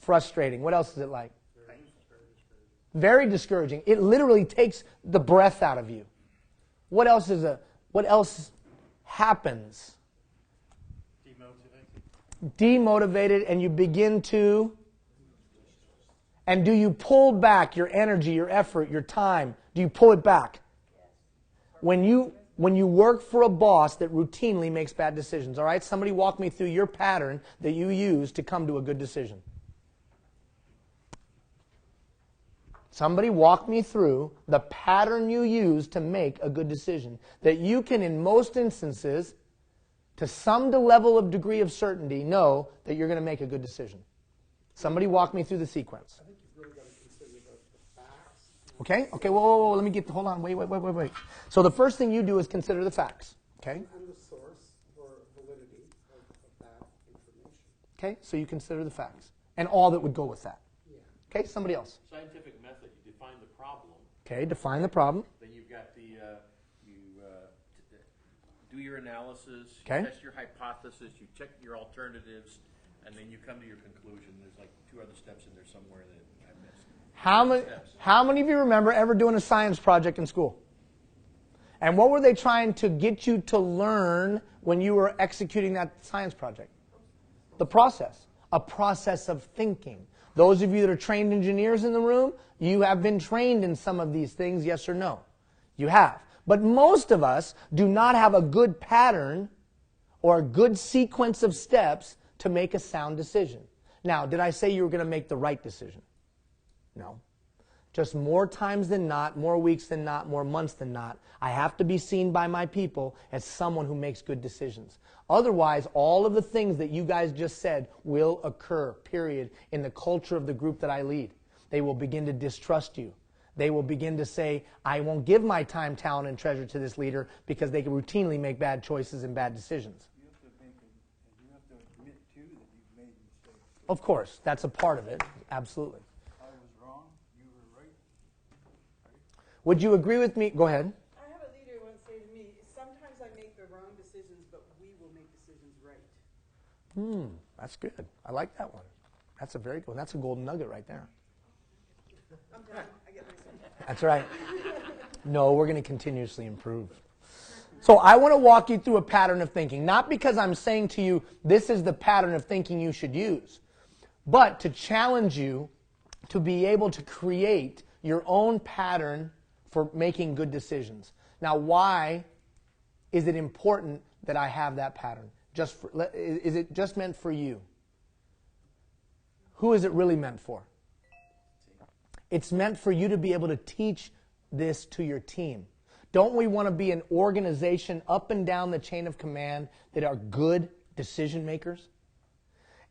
Frustrating. What else is it like? Very discouraging. It literally takes the breath out of you. What else happens? Demotivated, and you begin to, and do you pull back your energy, your effort, your time? Do you pull it back? When you work for a boss that routinely makes bad decisions, all right? Somebody walk me through your pattern that you use to come to a good decision. Somebody walk me through the pattern you use to make a good decision that you can, in most instances, to some level of degree of certainty, know that you're going to make a good decision. Somebody walk me through the sequence. I think you've really got to consider the facts. Okay? Okay, whoa, let me get, hold on, wait. So the first thing you do is consider the facts. Okay? And the source or validity of that information. Okay, so you consider the facts and all that would go with that. Yeah. Okay, somebody else. Scientific method, you define the problem. Okay, define the problem. Then you've got the, do your analysis, Okay. test your hypothesis, you check your alternatives, and then you come to your conclusion. There's like 2 other steps in there somewhere that I missed. How many of you remember ever doing a science project in school? And what were they trying to get you to learn when you were executing that science project? The process. A process of thinking. Those of you that are trained engineers in the room, you have been trained in some of these things, yes or no? You have. But most of us do not have a good pattern or a good sequence of steps to make a sound decision. Now, did I say you were going to make the right decision? No. Just more times than not, more weeks than not, more months than not, I have to be seen by my people as someone who makes good decisions. Otherwise, all of the things that you guys just said will occur, period, in the culture of the group that I lead. They will begin to distrust you. They will begin to say, I won't give my time, talent, and treasure to this leader because they can routinely make bad choices and bad decisions. You have to admit too that you've made mistakes. Of course, that's a part of it. Absolutely. I was wrong, you were right. Would you agree with me? Go ahead. I have a leader once say to me, sometimes I make the wrong decisions, but we will make decisions right. That's good. I like that one. That's a very good one. That's a golden nugget right there. I'm done. I get myself. That's right. No, we're going to continuously improve. So I want to walk you through a pattern of thinking, not because I'm saying to you, this is the pattern of thinking you should use, but to challenge you to be able to create your own pattern for making good decisions. Now, why is it important that I have that pattern? Is it just meant for you? Who is it really meant for? It's meant for you to be able to teach this to your team. Don't we want to be an organization up and down the chain of command that are good decision makers?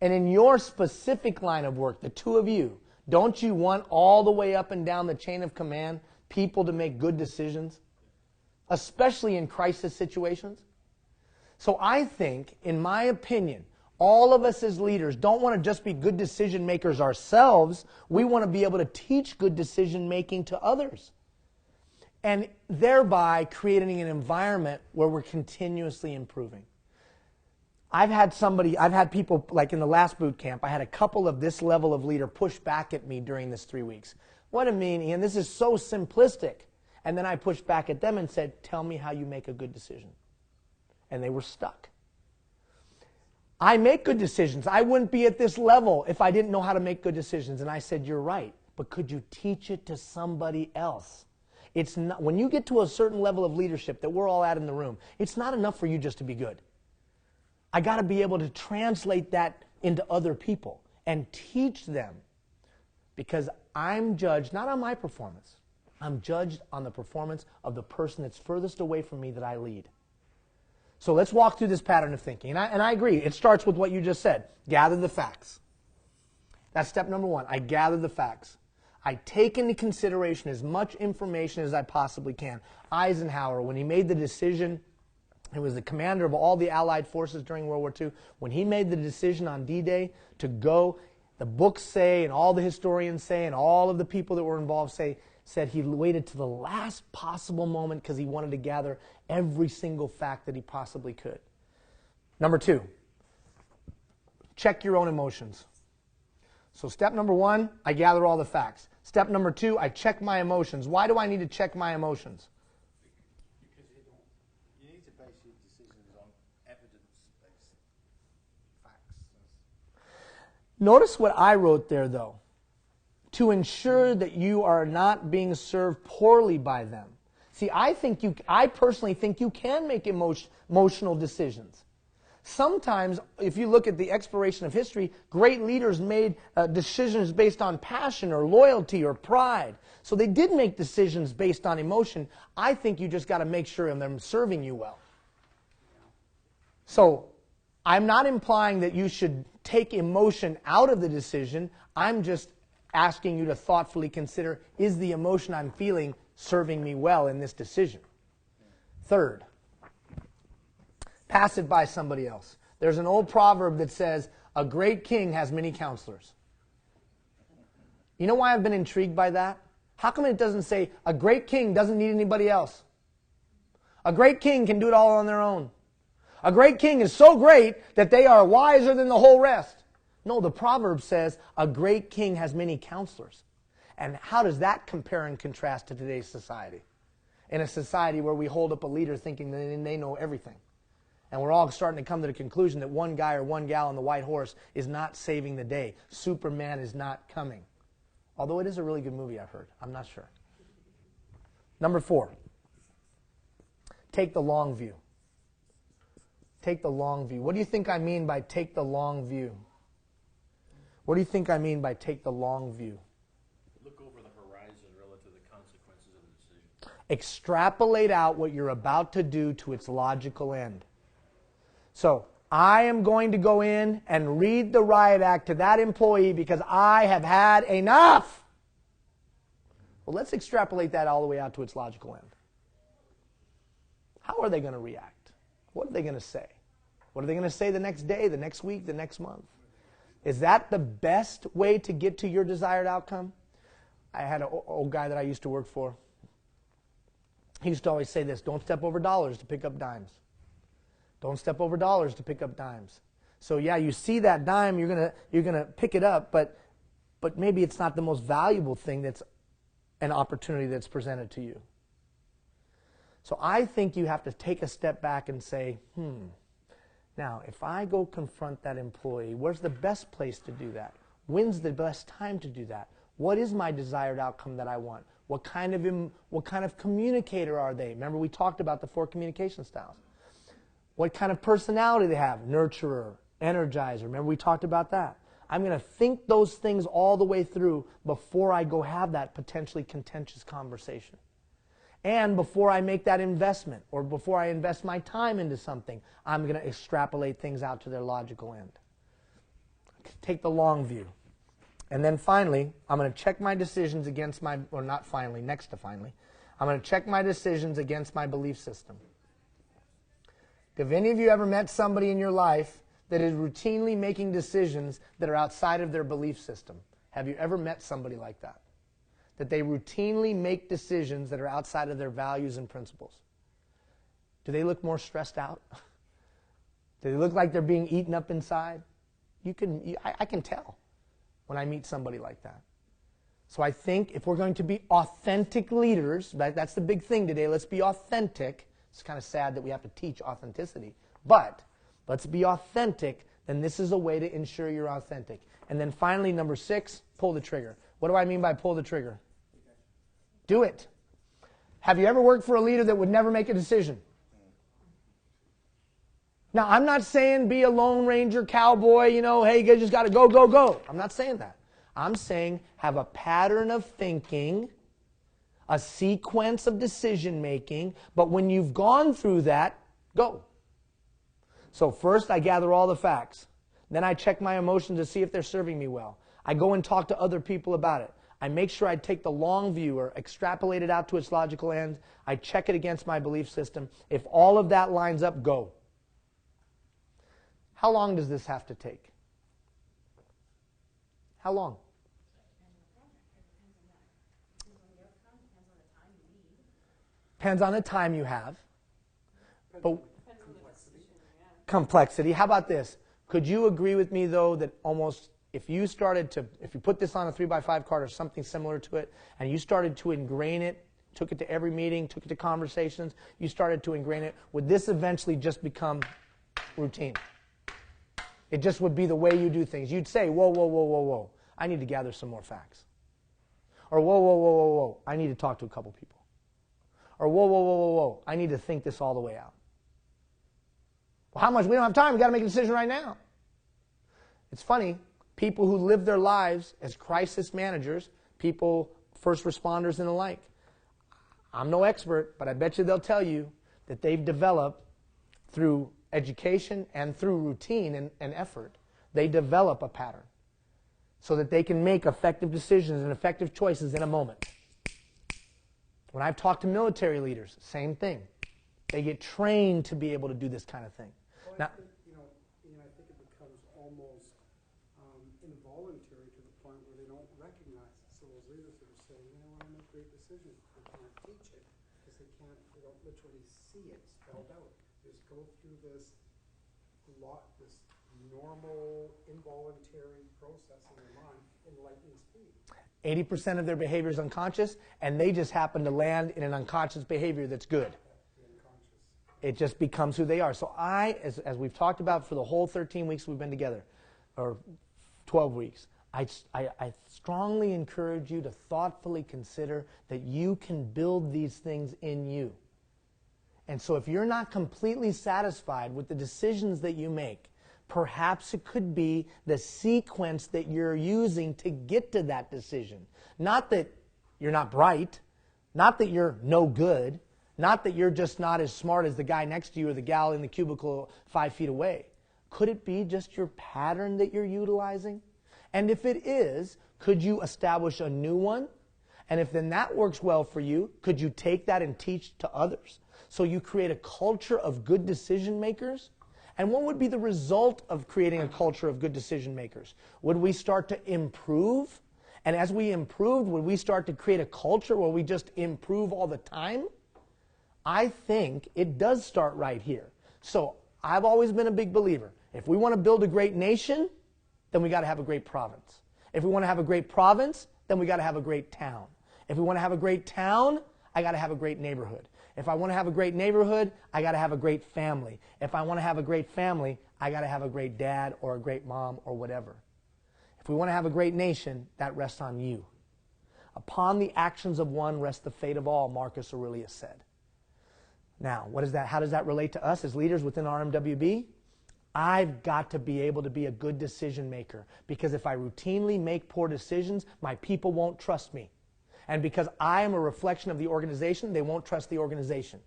And in your specific line of work, the two of you, don't you want all the way up and down the chain of command people to make good decisions? Especially in crisis situations? So I think, in my opinion, all of us as leaders don't want to just be good decision makers ourselves. We want to be able to teach good decision making to others. And thereby creating an environment where we're continuously improving. I've had people, like in the last boot camp, I had a couple of this level of leader push back at me during this 3 weeks. What do you mean, Ian? This is so simplistic. And then I pushed back at them and said, tell me how you make a good decision. And they were stuck. I make good decisions. I wouldn't be at this level if I didn't know how to make good decisions. And I said, you're right, but could you teach it to somebody else? It's not, when you get to a certain level of leadership that we're all at in the room, it's not enough for you just to be good. I got to be able to translate that into other people and teach them, because I'm judged not on my performance. I'm judged on the performance of the person that's furthest away from me that I lead. So let's walk through this pattern of thinking. And I agree. It starts with what you just said. Gather the facts. That's step number one. I gather the facts. I take into consideration as much information as I possibly can. Eisenhower, when he made the decision, he was the commander of all the Allied forces during World War II. When he made the decision on D-Day to go, the books say, and all the historians say, and all of the people that were involved said he waited to the last possible moment because he wanted to gather every single fact that he possibly could. Number two, check your own emotions. So step number one, I gather all the facts. Step number two, I check my emotions. Why do I need to check my emotions? Because you need to base your decisions on evidence-based facts. Notice what I wrote there, though. To ensure that you are not being served poorly by them. See, I personally think you can make emotional decisions. Sometimes, if you look at the exploration of history, great leaders made decisions based on passion or loyalty or pride. So they did make decisions based on emotion. I think you just got to make sure of them serving you well. So I'm not implying that you should take emotion out of the decision. I'm just asking you to thoughtfully consider, is the emotion I'm feeling serving me well in this decision? Third, pass it by somebody else. There's an old proverb that says, a great king has many counselors. You know why I've been intrigued by that? How come it doesn't say, a great king doesn't need anybody else? A great king can do it all on their own. A great king is so great that they are wiser than the whole rest. No, the proverb says, a great king has many counselors. And how does that compare and contrast to today's society? In a society where we hold up a leader thinking that they know everything. And we're all starting to come to the conclusion that one guy or one gal on the white horse is not saving the day. Superman is not coming. Although it is a really good movie, I've heard. I'm not sure. Number 4. Take the long view. Take the long view. What do you think I mean by take the long view? What do you think I mean by take the long view? Look over the horizon relative to the consequences of the decision. Extrapolate out what you're about to do to its logical end. So, I am going to go in and read the riot act to that employee because I have had enough. Well, let's extrapolate that all the way out to its logical end. How are they going to react? What are they going to say? What are they going to say the next day, the next week, the next month? Is that the best way to get to your desired outcome? I had an old guy that I used to work for. He used to always say this, don't step over dollars to pick up dimes. Don't step over dollars to pick up dimes. So yeah, you see that dime, you're gonna pick it up, but maybe it's not the most valuable thing that's an opportunity that's presented to you. So I think you have to take a step back and say, now, if I go confront that employee, where's the best place to do that? When's the best time to do that? What is my desired outcome that I want? What kind of communicator are they? Remember, we talked about the 4 communication styles. What kind of personality they have? Nurturer, energizer. Remember, we talked about that. I'm going to think those things all the way through before I go have that potentially contentious conversation. And before I make that investment, or before I invest my time into something, I'm going to extrapolate things out to their logical end. Take the long view. And then finally, I'm going to check my decisions against my, or not finally, next to finally, I'm going to check my decisions against my belief system. Have any of you ever met somebody in your life that is routinely making decisions that are outside of their belief system? Have you ever met somebody like that? That they routinely make decisions that are outside of their values and principles? Do they look more stressed out? Do they look like they're being eaten up inside? I can tell when I meet somebody like that. So I think if we're going to be authentic leaders, that's the big thing today, let's be authentic. It's kind of sad that we have to teach authenticity. But let's be authentic, then this is a way to ensure you're authentic. And then finally, number 6, pull the trigger. What do I mean by pull the trigger? Do it. Have you ever worked for a leader that would never make a decision? Now, I'm not saying be a Lone Ranger cowboy, you know, hey, you just got to go, go, go. I'm not saying that. I'm saying have a pattern of thinking, a sequence of decision making, but when you've gone through that, go. So first I gather all the facts. Then I check my emotions to see if they're serving me well. I go and talk to other people about it. I make sure I take the long view or extrapolate it out to its logical end. I check it against my belief system. If all of that lines up, go. How long does this have to take? How long? Depends on the time you have. But complexity. How about this? Could you agree with me, though, that almost if you put this on a 3x5 card or something similar to it, and you started to ingrain it, took it to every meeting, took it to conversations, you started to ingrain it, would this eventually just become routine? It just would be the way you do things. You'd say, whoa, whoa, whoa, whoa, whoa, I need to gather some more facts. Or whoa, whoa, whoa, whoa, whoa, I need to talk to a couple people. Or whoa, whoa, whoa, whoa, whoa, I need to think this all the way out. Well, how much? We don't have time. We've got to make a decision right now. It's funny. People who live their lives as crisis managers, people, first responders and the like, I'm no expert, but I bet you they'll tell you that they've developed through education and through routine and effort, they develop a pattern so that they can make effective decisions and effective choices in a moment. When I've talked to military leaders, same thing. They get trained to be able to do this kind of thing. Well, Now, Ian, I think it becomes almost involuntary to the point where they don't recognize it. So those leaders that are saying, you know, I make great decisions, they can't teach it because they don't literally see it spelled out. They just go through this normal, involuntary process in their mind in lightning speed. 80% of their behavior is unconscious, and they just happen to land in an unconscious behavior that's good. It just becomes who they are. So as we've talked about for the whole 13 weeks we've been together, or 12 weeks, I strongly encourage you to thoughtfully consider that you can build these things in you. And so if you're not completely satisfied with the decisions that you make, perhaps it could be the sequence that you're using to get to that decision. Not that you're not bright, not that you're no good, not that you're just not as smart as the guy next to you or the gal in the cubicle 5 feet away. Could it be just your pattern that you're utilizing? And if it is, could you establish a new one? And if then that works well for you, could you take that and teach to others? So you create a culture of good decision makers? And what would be the result of creating a culture of good decision makers? Would we start to improve? And as we improved, would we start to create a culture where we just improve all the time? I think it does start right here. So I've always been a big believer. If we want to build a great nation, then we got to have a great province. If we want to have a great province, then we got to have a great town. If we want to have a great town, I got to have a great neighborhood. If I want to have a great neighborhood, I got to have a great family. If I want to have a great family, I got to have a great dad or a great mom or whatever. If we want to have a great nation, that rests on you. Upon the actions of one rests the fate of all, Marcus Aurelius said. Now, what is that? How does that relate to us as leaders within RMWB? I've got to be able to be a good decision maker, because if I routinely make poor decisions, my people won't trust me. And because I am a reflection of the organization, they won't trust the organization.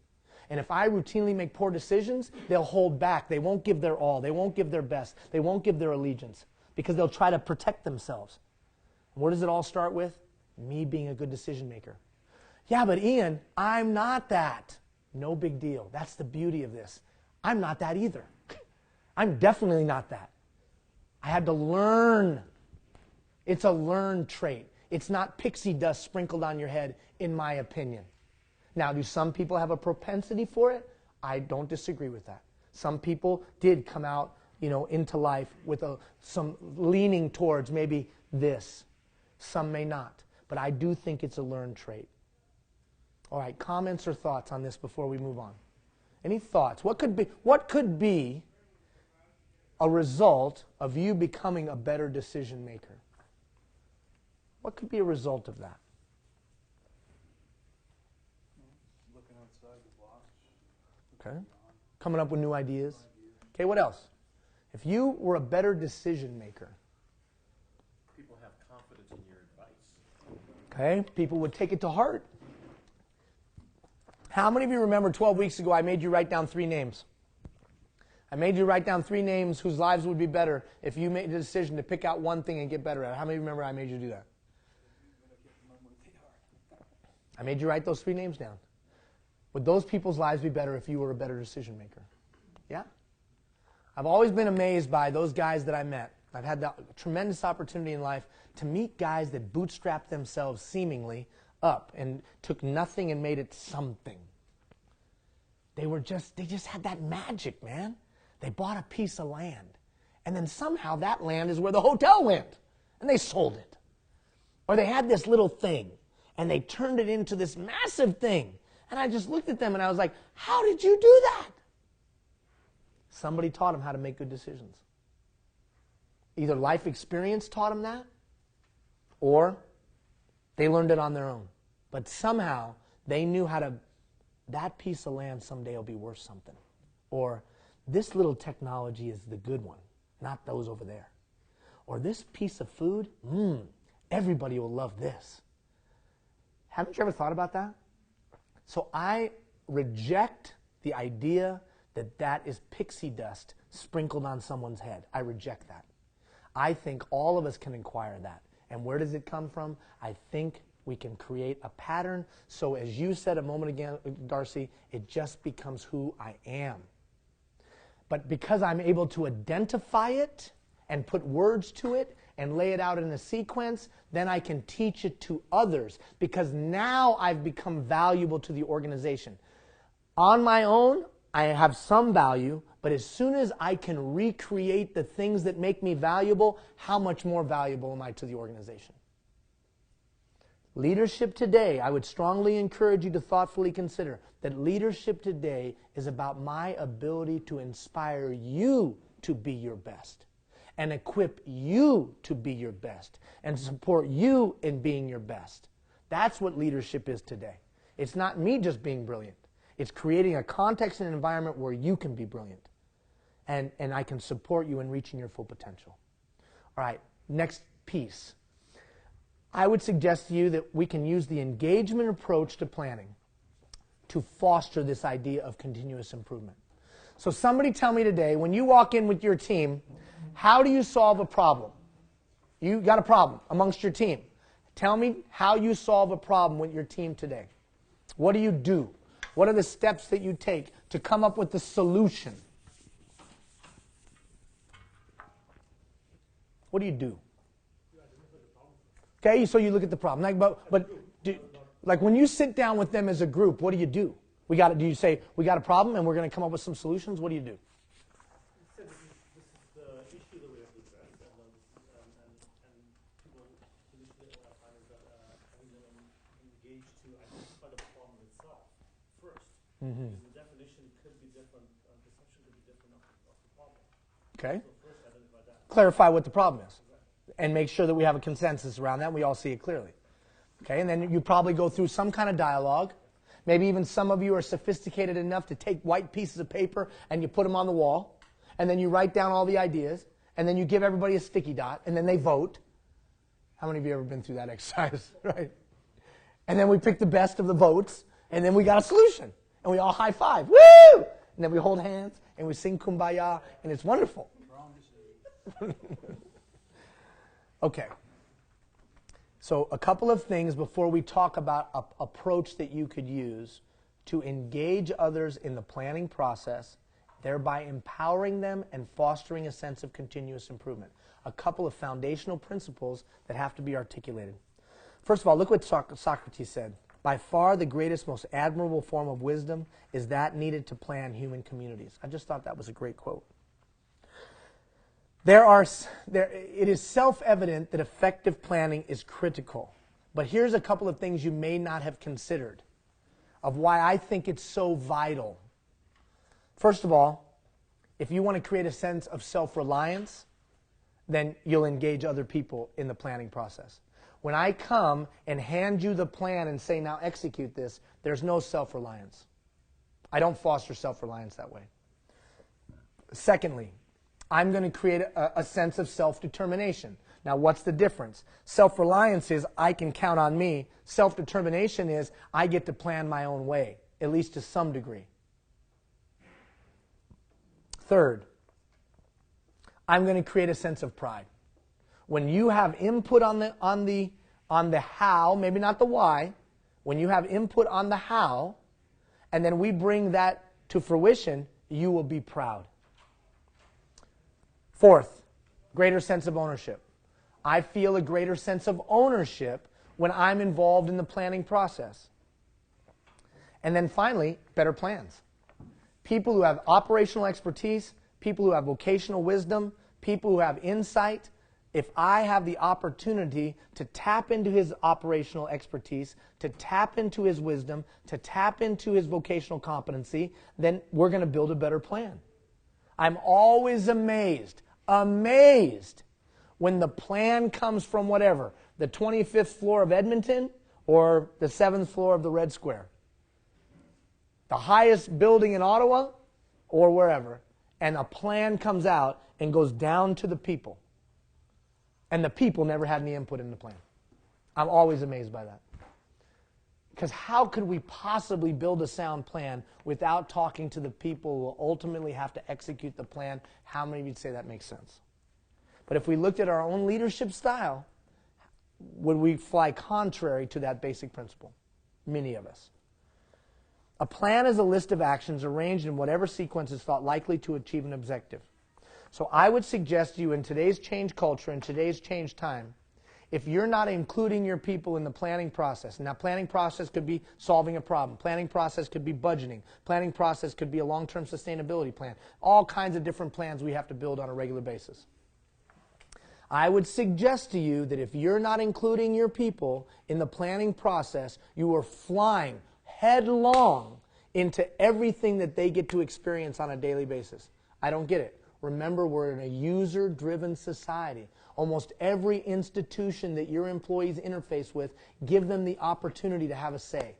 And if I routinely make poor decisions, they'll hold back. They won't give their all. They won't give their best. They won't give their allegiance, because they'll try to protect themselves. And where does it all start with? Me being a good decision maker. Yeah, but Ian, I'm not that. No big deal. That's the beauty of this. I'm not that either. I'm definitely not that. I had to learn. It's a learned trait. It's not pixie dust sprinkled on your head, in my opinion. Now, do some people have a propensity for it? I don't disagree with that. Some people did come out, into life with some leaning towards maybe this. Some may not. But I do think it's a learned trait. All right, comments or thoughts on this before we move on? Any thoughts? What could be a result of you becoming a better decision maker? What could be a result of that? Looking outside the box. Okay. Coming up with new ideas. Okay, what else? If you were a better decision maker, People have confidence in your advice. okay, people would take it to heart. How many of you remember 12 weeks ago I made you write down 3 names? I made you write down 3 names whose lives would be better if you made the decision to pick out one thing and get better at it. How many of you remember I made you do that? I made you write those 3 names down. Would those people's lives be better if you were a better decision maker? Yeah? I've always been amazed by those guys that I met. I've had the tremendous opportunity in life to meet guys that bootstrapped themselves seemingly up and took nothing and made it something. They just had that magic, man. They bought a piece of land. And then somehow that land is where the hotel went. And they sold it. Or they had this little thing. And they turned it into this massive thing. And I just looked at them and I was like, how did you do that? Somebody taught them how to make good decisions. Either life experience taught them that, or they learned it on their own. But somehow they knew how to, that piece of land someday will be worth something. Or this little technology is the good one, not those over there. Or this piece of food, everybody will love this. Haven't you ever thought about that? So I reject the idea that that is pixie dust sprinkled on someone's head. I reject that. I think all of us can acquire that. And where does it come from? I think we can create a pattern. So as you said a moment ago, Darcy, it just becomes who I am. But because I'm able to identify it and put words to it and lay it out in a sequence, then I can teach it to others because now I've become valuable to the organization. On my own, I have some value, but as soon as I can recreate the things that make me valuable, how much more valuable am I to the organization? Leadership today, I would strongly encourage you to thoughtfully consider that leadership today is about my ability to inspire you to be your best and equip you to be your best and support you in being your best. That's what leadership is today. It's not me just being brilliant. It's creating a context and an environment where you can be brilliant and I can support you in reaching your full potential. All right, next piece. I would suggest to you that we can use the engagement approach to planning to foster this idea of continuous improvement. So somebody tell me today, when you walk in with your team, how do you solve a problem? You got a problem amongst your team. Tell me how you solve a problem with your team today. What do you do? What are the steps that you take to come up with the solution? What do you do? Okay, so you look at the problem. Like when you sit down with them as a group, what do you do? Do you say, we got a problem and we're going to come up with some solutions? What do you do? This is the issue that we have to address, and people initially what I find is that having them engaged to identify the problem itself first. Mm-hmm. Because the definition could be different, perception could be different of the problem. Okay. So first identify that. Clarify what the problem is. And make sure that we have a consensus around that and we all see it clearly. Okay, and then you probably go through some kind of dialogue. Maybe even some of you are sophisticated enough to take white pieces of paper and you put them on the wall. And then you write down all the ideas. And then you give everybody a sticky dot. And then they vote. How many of you have ever been through that exercise? Right? And then we pick the best of the votes. And then we got a solution. And we all high five. Woo! And then we hold hands and we sing Kumbaya. And it's wonderful. Okay. So a couple of things before we talk about an approach that you could use to engage others in the planning process, thereby empowering them and fostering a sense of continuous improvement. A couple of foundational principles that have to be articulated. First of all, look what Socrates said. By far the greatest, most admirable form of wisdom is that needed to plan human communities. I just thought that was a great quote. It is self-evident that effective planning is critical. But here's a couple of things you may not have considered of why I think it's so vital. First of all, if you want to create a sense of self-reliance, then you'll engage other people in the planning process. When I come and hand you the plan and say, now execute this, there's no self-reliance. I don't foster self-reliance that way. Secondly, I'm going to create a sense of self-determination. Now, what's the difference? Self-reliance is I can count on me. Self-determination is I get to plan my own way, at least to some degree. Third, I'm going to create a sense of pride. When you have input on the how, maybe not the why, when you have input on the how, and then we bring that to fruition, you will be proud. Fourth, greater sense of ownership. I feel a greater sense of ownership when I'm involved in the planning process. And then finally, better plans. People who have operational expertise, people who have vocational wisdom, people who have insight. If I have the opportunity to tap into his operational expertise, to tap into his wisdom, to tap into his vocational competency, then we're going to build a better plan. I'm always amazed when the plan comes from whatever, the 25th floor of Edmonton or the 7th floor of the Red Square, the highest building in Ottawa or wherever, and a plan comes out and goes down to the people. And the people never had any input in the plan. I'm always amazed by that. Because how could we possibly build a sound plan without talking to the people who will ultimately have to execute the plan? How many of you say that makes sense? But if we looked at our own leadership style, would we fly contrary to that basic principle? Many of us. A plan is a list of actions arranged in whatever sequence is thought likely to achieve an objective. So I would suggest to you in today's change culture, in today's change time, if you're not including your people in the planning process, and that planning process could be solving a problem, planning process could be budgeting, planning process could be a long-term sustainability plan, all kinds of different plans we have to build on a regular basis. I would suggest to you that if you're not including your people in the planning process, you are flying headlong into everything that they get to experience on a daily basis. I don't get it. Remember, we're in a user-driven society. Almost every institution that your employees interface with, give them the opportunity to have a say.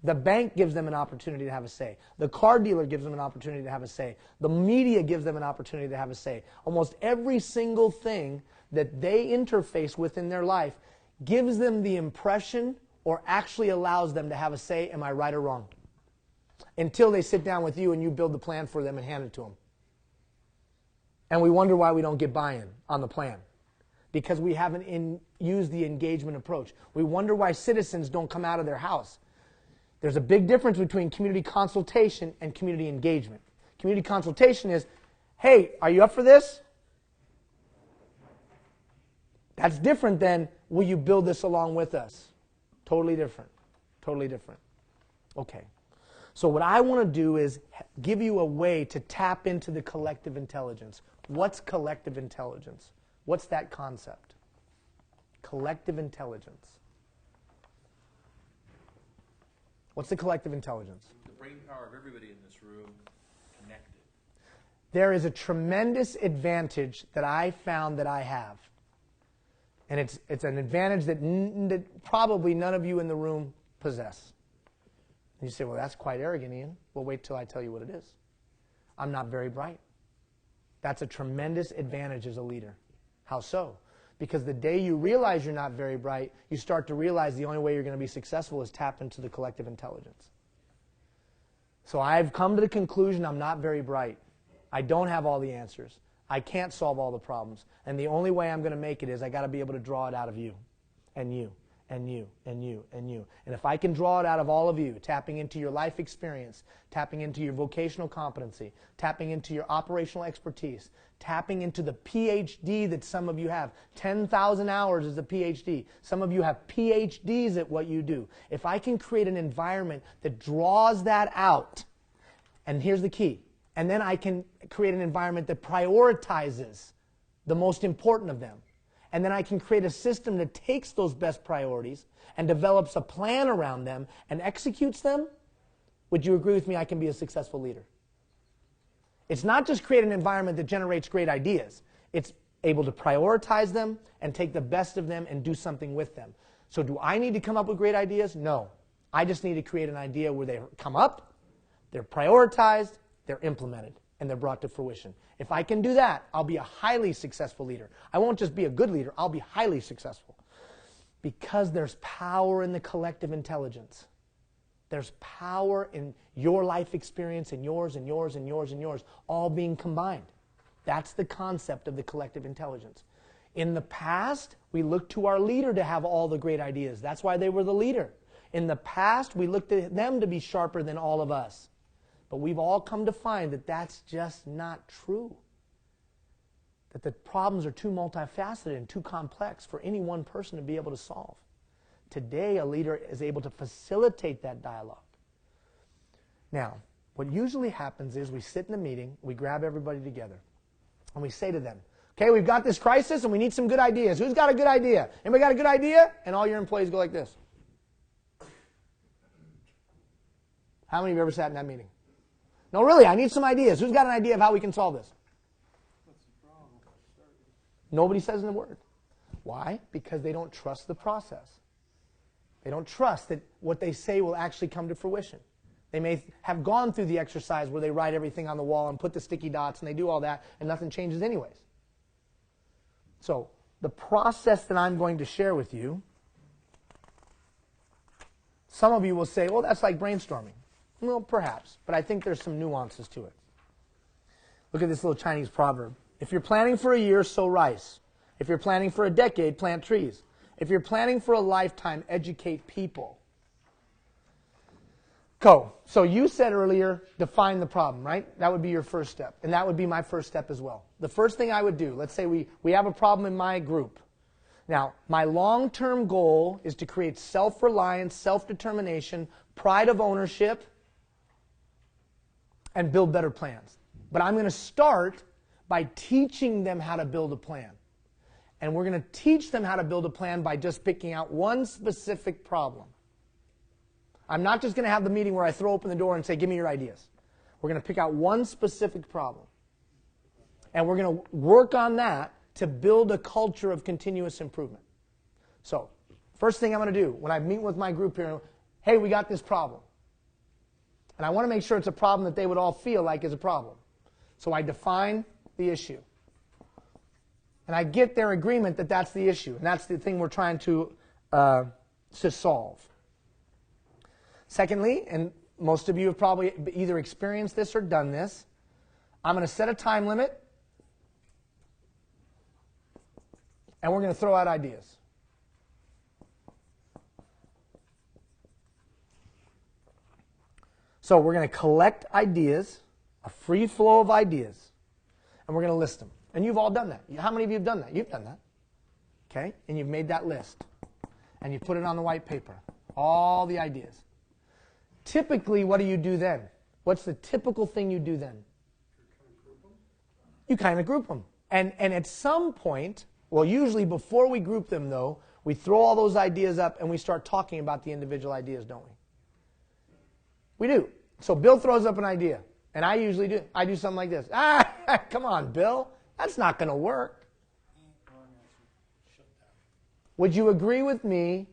The bank gives them an opportunity to have a say. The car dealer gives them an opportunity to have a say. The media gives them an opportunity to have a say. Almost every single thing that they interface with in their life gives them the impression or actually allows them to have a say, am I right or wrong? Until they sit down with you and you build the plan for them and hand it to them. And we wonder why we don't get buy-in on the plan. Because we haven't used the engagement approach. We wonder why citizens don't come out of their house. There's a big difference between community consultation and community engagement. Community consultation is, hey, are you up for this? That's different than, will you build this along with us? Totally different. Totally different. Okay. So what I want to do is give you a way to tap into the collective intelligence. What's collective intelligence? What's that concept? Collective intelligence. What's the collective intelligence? The brain power of everybody in this room connected. There is a tremendous advantage that I found that I have. And it's an advantage that probably none of you in the room possess. And you say, well, that's quite arrogant, Ian. Well, wait till I tell you what it is. I'm not very bright. That's a tremendous advantage as a leader. How so? Because the day you realize you're not very bright, you start to realize the only way you're going to be successful is tap into the collective intelligence. So I've come to the conclusion I'm not very bright. I don't have all the answers. I can't solve all the problems. And the only way I'm going to make it is I got to be able to draw it out of you and you. And you, and you, and you. And if I can draw it out of all of you, tapping into your life experience, tapping into your vocational competency, tapping into your operational expertise, tapping into the PhD that some of you have. 10,000 hours is a PhD. Some of you have PhDs at what you do. If I can create an environment that draws that out, and here's the key, and then I can create an environment that prioritizes the most important of them. And then I can create a system that takes those best priorities and develops a plan around them and executes them. Would you agree with me I can be a successful leader? It's not just create an environment that generates great ideas. It's able to prioritize them and take the best of them and do something with them. So do I need to come up with great ideas? No. I just need to create an idea where they come up, they're prioritized, they're implemented. and they're brought to fruition. If I can do that, I'll be a highly successful leader. I won't just be a good leader, I'll be highly successful. Because there's power in the collective intelligence. There's power in your life experience and yours and yours and yours and yours, all being combined. That's the concept of the collective intelligence. In the past, we looked to our leader to have all the great ideas. That's why they were the leader. In the past, we looked at them to be sharper than all of us. But we've all come to find that that's just not true. That the problems are too multifaceted and too complex for any one person to be able to solve. Today, a leader is able to facilitate that dialogue. Now, what usually happens is we sit in a meeting, we grab everybody together, and we say to them, okay, we've got this crisis and we need some good ideas. Who's got a good idea? Anybody got a good idea? And all your employees go like this. How many of you ever sat in that meeting? No, really, I need some ideas. Who's got an idea of how we can solve this? Nobody says a word. Why? Because they don't trust the process. They don't trust that what they say will actually come to fruition. They may have gone through the exercise where they write everything on the wall and put the sticky dots and they do all that and nothing changes anyways. So the process that I'm going to share with you, some of you will say, well, that's like brainstorming. Well, perhaps, but I think there's some nuances to it. Look at this little Chinese proverb. If you're planning for a year, sow rice. If you're planning for a decade, plant trees. If you're planning for a lifetime, educate people. Go. So you said earlier, define the problem, right? That would be your first step. And that would be my first step as well. The first thing I would do, let's say we have a problem in my group. Now, my long-term goal is to create self-reliance, self-determination, pride of ownership, and build better plans. But I'm going to start by teaching them how to build a plan. And we're going to teach them how to build a plan by just picking out one specific problem. I'm not just going to have the meeting where I throw open the door and say, give me your ideas. We're going to pick out one specific problem. And we're going to work on that to build a culture of continuous improvement. So, first thing I'm going to do when I meet with my group here, hey, we got this problem. And I want to make sure it's a problem that they would all feel like is a problem. So I define the issue. And I get their agreement that that's the issue. And that's the thing we're trying to solve. Secondly, and most of you have probably either experienced this or done this, I'm going to set a time limit. And we're going to throw out ideas. So we're going to collect ideas, a free flow of ideas, and we're going to list them. And you've all done that. How many of you have done that? You've done that. Okay? And you've made that list. And you put it on the white paper. All the ideas. Typically, what do you do then? What's the typical thing you do then? You kind of group them. And at some point, well, usually before we group them, though, we throw all those ideas up and we start talking about the individual ideas, don't we? We do. So Bill throws up an idea. And I usually do. I do something like this. Come on, Bill. That's not going to work. Would you agree with me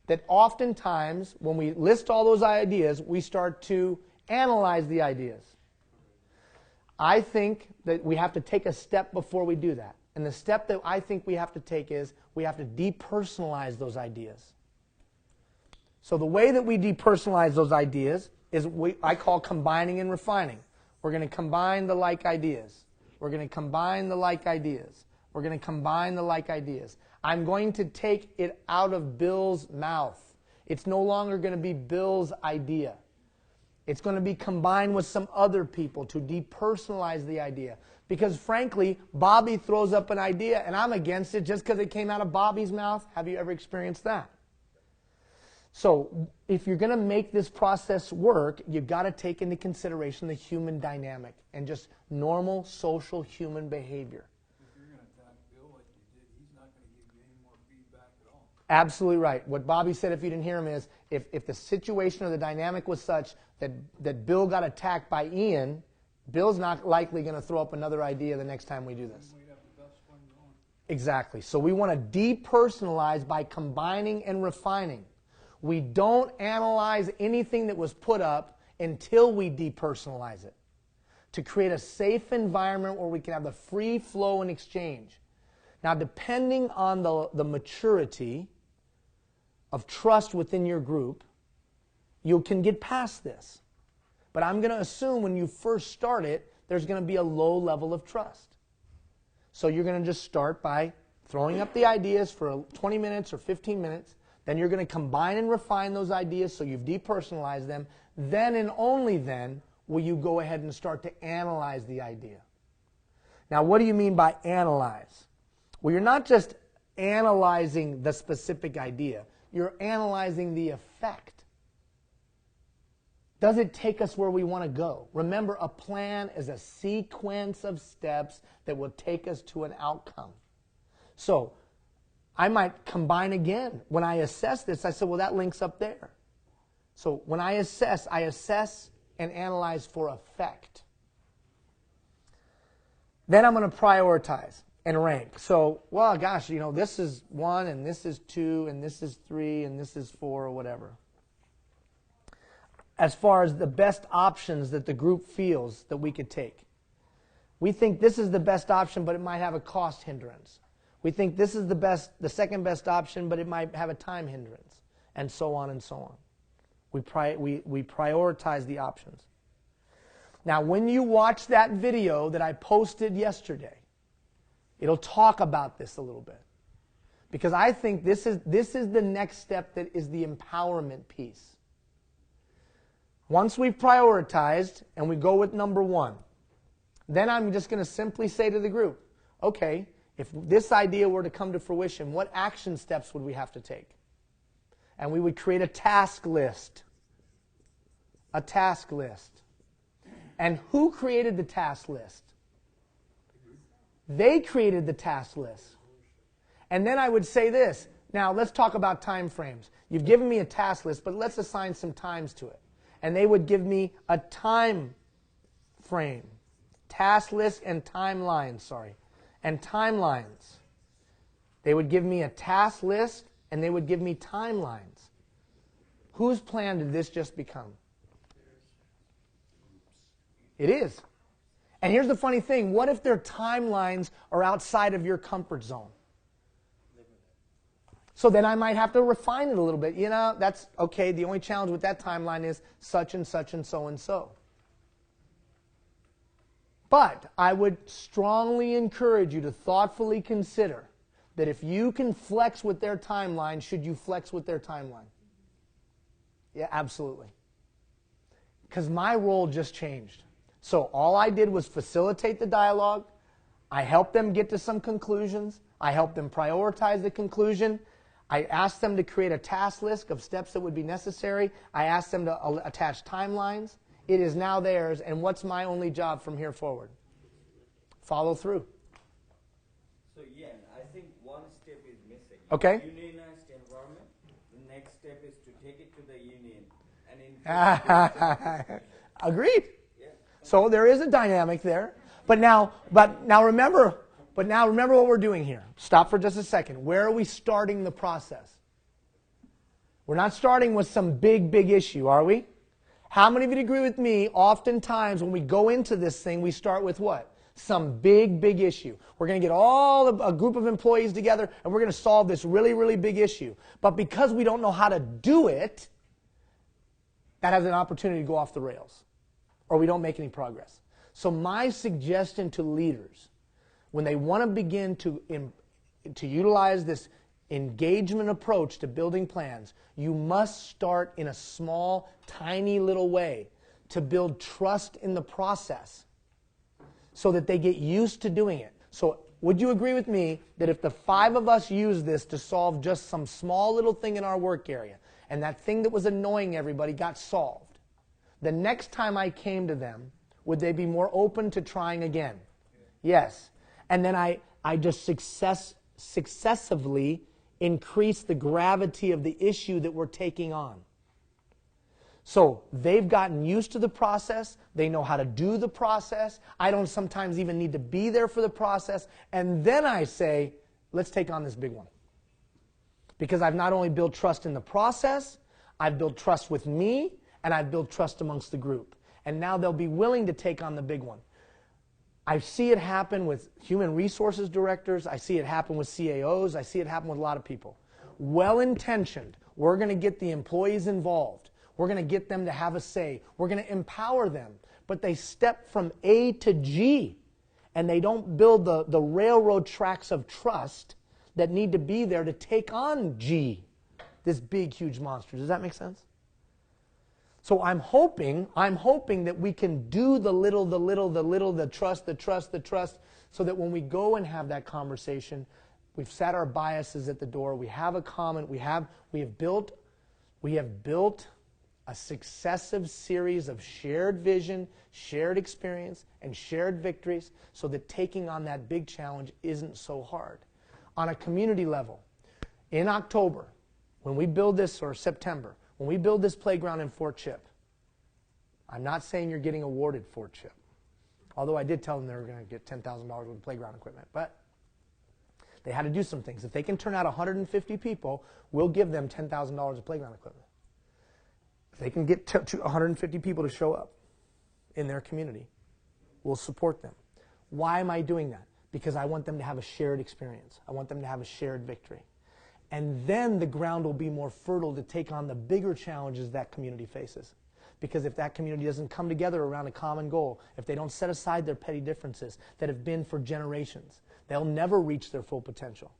that oftentimes when we list all those ideas, we start to analyze the ideas? I think that we have to take a step before we do that. And the step that I think we have to take is we have to depersonalize those ideas. So the way that we depersonalize those ideas is I call combining and refining. We're going to combine the like ideas. We're going to combine the like ideas. We're going to combine the like ideas. I'm going to take it out of Bill's mouth. It's no longer going to be Bill's idea. It's going to be combined with some other people to depersonalize the idea. Because frankly, Bobby throws up an idea and I'm against it just because it came out of Bobby's mouth. Have you ever experienced that? So if you're going to make this process work, you've got to take into consideration the human dynamic and just normal social human behavior. If you're going to attack Bill like you did, he's not going to give you any more feedback at all. Absolutely right. What Bobby said, if you didn't hear him, is if the situation or the dynamic was such that Bill got attacked by Ian, Bill's not likely going to throw up another idea the next time we do this. We'd have the best one going. Exactly. So we want to depersonalize by combining and refining. We don't analyze anything that was put up until we depersonalize it. to create a safe environment where we can have the free flow and exchange. Now, depending on the maturity of trust within your group, you can get past this. But I'm going to assume when you first start it, there's going to be a low level of trust. So you're going to just start by throwing up the ideas for 20 minutes or 15 minutes. Then you're going to combine and refine those ideas so you've depersonalized them. Then and only then will you go ahead and start to analyze the idea. Now, what do you mean by analyze? Well, you're not just analyzing the specific idea. You're analyzing the effect. Does it take us where we want to go? Remember, a plan is a sequence of steps that will take us to an outcome. So, I might combine again. When I assess this, I said, well, that links up there. So when I assess and analyze for effect. Then I'm going to prioritize and rank. So, well, gosh, this is 1, and this is 2, and this is 3, and this is 4, or whatever. As far as the best options that the group feels that we could take. We think this is the best option, but it might have a cost hindrance. We think this is the second best option, but it might have a time hindrance, and so on and so on. We prioritize the options. Now, when you watch that video that I posted yesterday, it'll talk about this a little bit. Because I think this is the next step that is the empowerment piece. Once we've prioritized and we go with number 1, then I'm just going to simply say to the group, okay, if this idea were to come to fruition, what action steps would we have to take? And we would create a task list. A task list. And who created the task list? They created the task list. And then I would say this. Now, let's talk about time frames. You've given me a task list, but let's assign some times to it. And they would give me a time frame. Task list and timelines, and timelines. They would give me a task list, and they would give me timelines. Whose plan did this just become? It is. And here's the funny thing. What if their timelines are outside of your comfort zone? So then I might have to refine it a little bit. That's okay. The only challenge with that timeline is such and such and so and so. But I would strongly encourage you to thoughtfully consider that if you can flex with their timeline, should you flex with their timeline? Yeah, absolutely. Because my role just changed. So all I did was facilitate the dialogue. I helped them get to some conclusions. I helped them prioritize the conclusion. I asked them to create a task list of steps that would be necessary. I asked them to attach timelines. It is now theirs, and what's my only job from here forward? Follow through. So, yeah, I think one step is missing. Okay. Unionized environment. The next step is to take it to the union. And Agreed. Yeah. So there is a dynamic there. But now remember what we're doing here. Stop for just a second. Where are we starting the process? We're not starting with some big issue, are we? How many of you agree with me? Oftentimes when we go into this thing, we start with what? Some big issue. We're going to get a group of employees together and we're going to solve this really big issue. But because we don't know how to do it, that has an opportunity to go off the rails. Or we don't make any progress. So my suggestion to leaders, when they want to begin to utilize this engagement approach to building plans, you must start in a small, tiny little way to build trust in the process so that they get used to doing it. So would you agree with me that if the 5 of us use this to solve just some small little thing in our work area, and that thing that was annoying everybody got solved, the next time I came to them, would they be more open to trying again? Yes. And then I just successively increase the gravity of the issue that we're taking on. So they've gotten used to the process. They know how to do the process. I don't sometimes even need to be there for the process. And then I say, let's take on this big one. Because I've not only built trust in the process, I've built trust with me, and I've built trust amongst the group. And now they'll be willing to take on the big one. I see it happen with human resources directors. I see it happen with CAOs. I see it happen with a lot of people. Well-intentioned. We're going to get the employees involved. We're going to get them to have a say. We're going to empower them. But they step from A to G, and they don't build the railroad tracks of trust that need to be there to take on G, this big, huge monster. Does that make sense? So I'm hoping that we can do the trust, so that when we go and have that conversation, we've set our biases at the door. We have a common. We have built a successive series of shared vision, shared experience, and shared victories, so that taking on that big challenge isn't so hard. On a community level, in October, when we build this, or September, when we build this playground in Fort Chip, I'm not saying you're getting awarded Fort Chip, although I did tell them they were going to get $10,000 worth of playground equipment, but they had to do some things. If they can turn out 150 people, we'll give them $10,000 of playground equipment. If they can get 150 people to show up in their community, we'll support them. Why am I doing that? Because I want them to have a shared experience. I want them to have a shared victory. And then the ground will be more fertile to take on the bigger challenges that community faces. Because if that community doesn't come together around a common goal, if they don't set aside their petty differences that have been for generations, they'll never reach their full potential.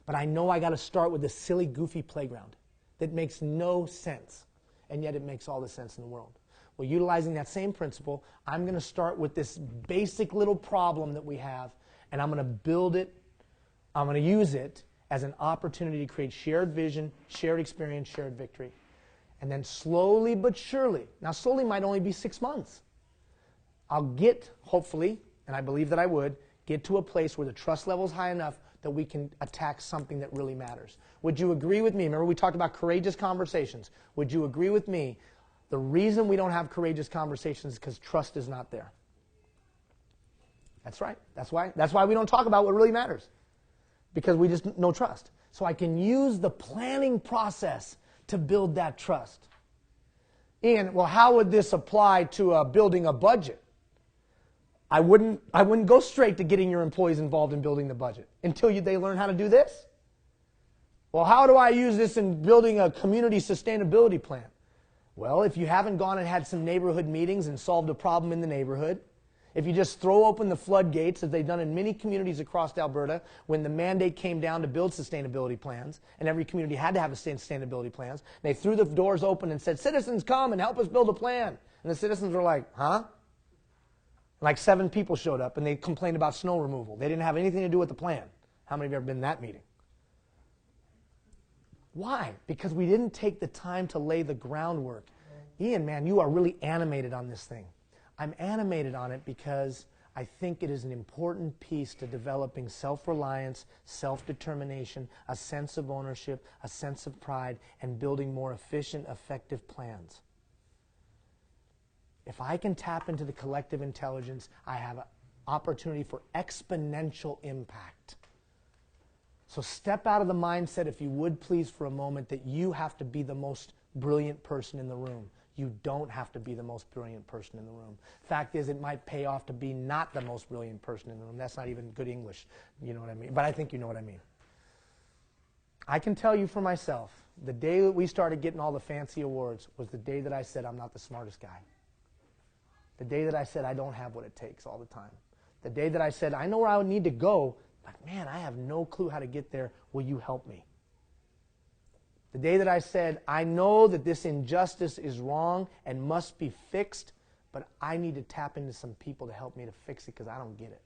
But I know I got to start with this silly, goofy playground that makes no sense, and yet it makes all the sense in the world. Well, utilizing that same principle, I'm going to start with this basic little problem that we have, and I'm going to build it, I'm going to use it as an opportunity to create shared vision, shared experience, shared victory. And then slowly but surely, now slowly might only be 6 months, I'll get, hopefully, and I believe that I would, get to a place where the trust level is high enough that we can attack something that really matters. Would you agree with me? Remember we talked about courageous conversations. Would you agree with me? The reason we don't have courageous conversations is because trust is not there. That's right. That's why we don't talk about what really matters. Because we just no trust. So I can use the planning process to build that trust. Ian, well, how would this apply to building a budget? I wouldn't go straight to getting your employees involved in building the budget until they learn how to do this. Well, how do I use this in building a community sustainability plan? Well, if you haven't gone and had some neighborhood meetings and solved a problem in the neighborhood, if you just throw open the floodgates, as they've done in many communities across Alberta, when the mandate came down to build sustainability plans, and every community had to have a sustainability plans, they threw the doors open and said, citizens, come and help us build a plan. And the citizens were like, huh? Like 7 people showed up, and they complained about snow removal. They didn't have anything to do with the plan. How many of you have ever been in that meeting? Why? Because we didn't take the time to lay the groundwork. Ian, man, you are really animated on this thing. I'm animated on it because I think it is an important piece to developing self-reliance, self-determination, a sense of ownership, a sense of pride, and building more efficient, effective plans. If I can tap into the collective intelligence, I have an opportunity for exponential impact. So step out of the mindset, if you would please, for a moment, that you have to be the most brilliant person in the room. You don't have to be the most brilliant person in the room. Fact is, it might pay off to be not the most brilliant person in the room. That's not even good English. You know what I mean? But I think you know what I mean. I can tell you for myself, the day that we started getting all the fancy awards was the day that I said I'm not the smartest guy. The day that I said I don't have what it takes all the time. The day that I said I know where I would need to go, but man, I have no clue how to get there. Will you help me? The day that I said, I know that this injustice is wrong and must be fixed, but I need to tap into some people to help me to fix it because I don't get it.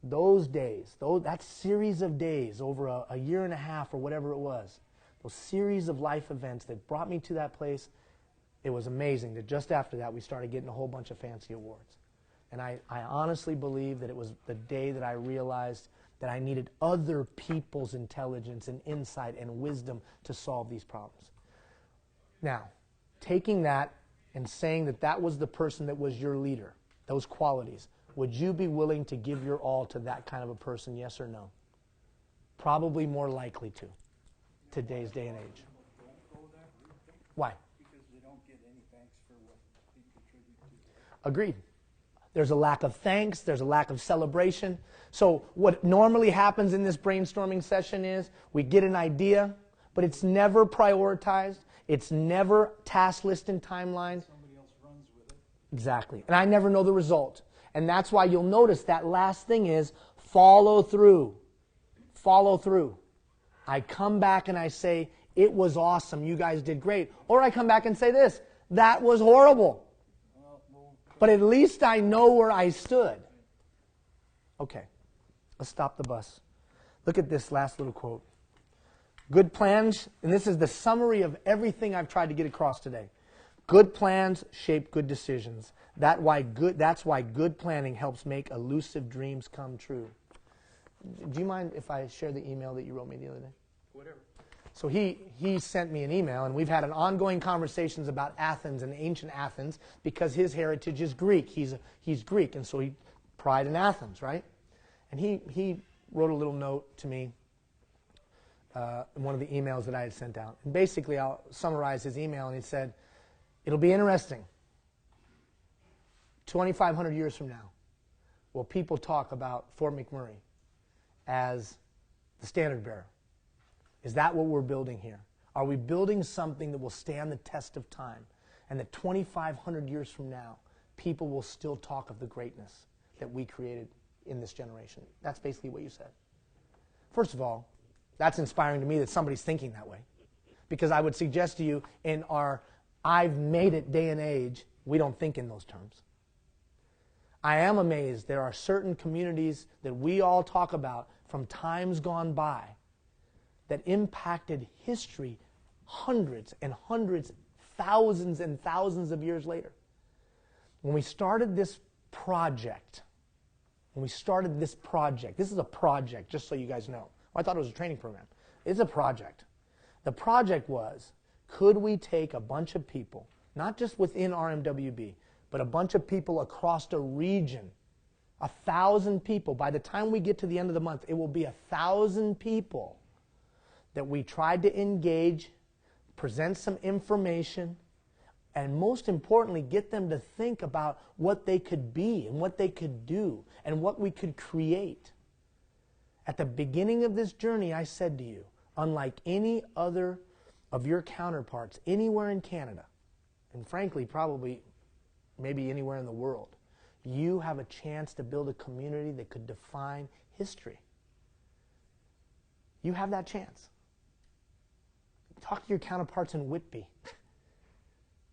Those days, that series of days over a year and a half or whatever it was, those series of life events that brought me to that place, it was amazing that just after that we started getting a whole bunch of fancy awards. And I honestly believe that it was the day that I realized that I needed other people's intelligence and insight and wisdom to solve these problems. Now, taking that and saying that that was the person that was your leader, those qualities, would you be willing to give your all to that kind of a person, yes or no? Probably more likely to, today's day and age. Don't go that route, Why? because they don't get any thanks for what they Agreed. There's a lack of thanks. There's a lack of celebration. So what normally happens in this brainstorming session is we get an idea, but it's never prioritized. It's never task list and timeline. Somebody else runs with it. Exactly. And I never know the result. And that's why you'll notice that last thing is follow through. Follow through. I come back and I say, it was awesome. You guys did great. Or I come back and say this, that was horrible. But at least I know where I stood. Okay, let's stop the bus. Look at this last little quote. Good plans, and this is the summary of everything I've tried to get across today. Good plans shape good decisions. That's why good planning helps make elusive dreams come true. Do you mind if I share the email that you wrote me the other day? Whatever. So he sent me an email, and we've had an ongoing conversations about Athens and ancient Athens because his heritage is Greek. He's Greek, and so he pride in Athens, right? And he wrote a little note to me in one of the emails that I had sent out. And basically, I'll summarize his email, and he said, it'll be interesting. 2,500 years from now, will people talk about Fort McMurray as the standard bearer? Is that what we're building here? Are we building something that will stand the test of time? And that 2,500 years from now, people will still talk of the greatness that we created in this generation? That's basically what you said. First of all, that's inspiring to me that somebody's thinking that way. Because I would suggest to you, in our I've made it day and age, we don't think in those terms. I am amazed there are certain communities that we all talk about from times gone by that impacted history hundreds and hundreds, thousands and thousands of years later. When we started this project, this is a project, just so you guys know. I thought it was a training program. It's a project. The project was, could we take a bunch of people, not just within RMWB, but a bunch of people across a region, 1,000 people. By the time we get to the end of the month, it will be 1,000 people that we tried to engage, present some information, and most importantly, get them to think about what they could be and what they could do and what we could create. At the beginning of this journey, I said to you, unlike any other of your counterparts anywhere in Canada, and frankly, probably maybe anywhere in the world, you have a chance to build a community that could define history. You have that chance. Talk to your counterparts in Whitby,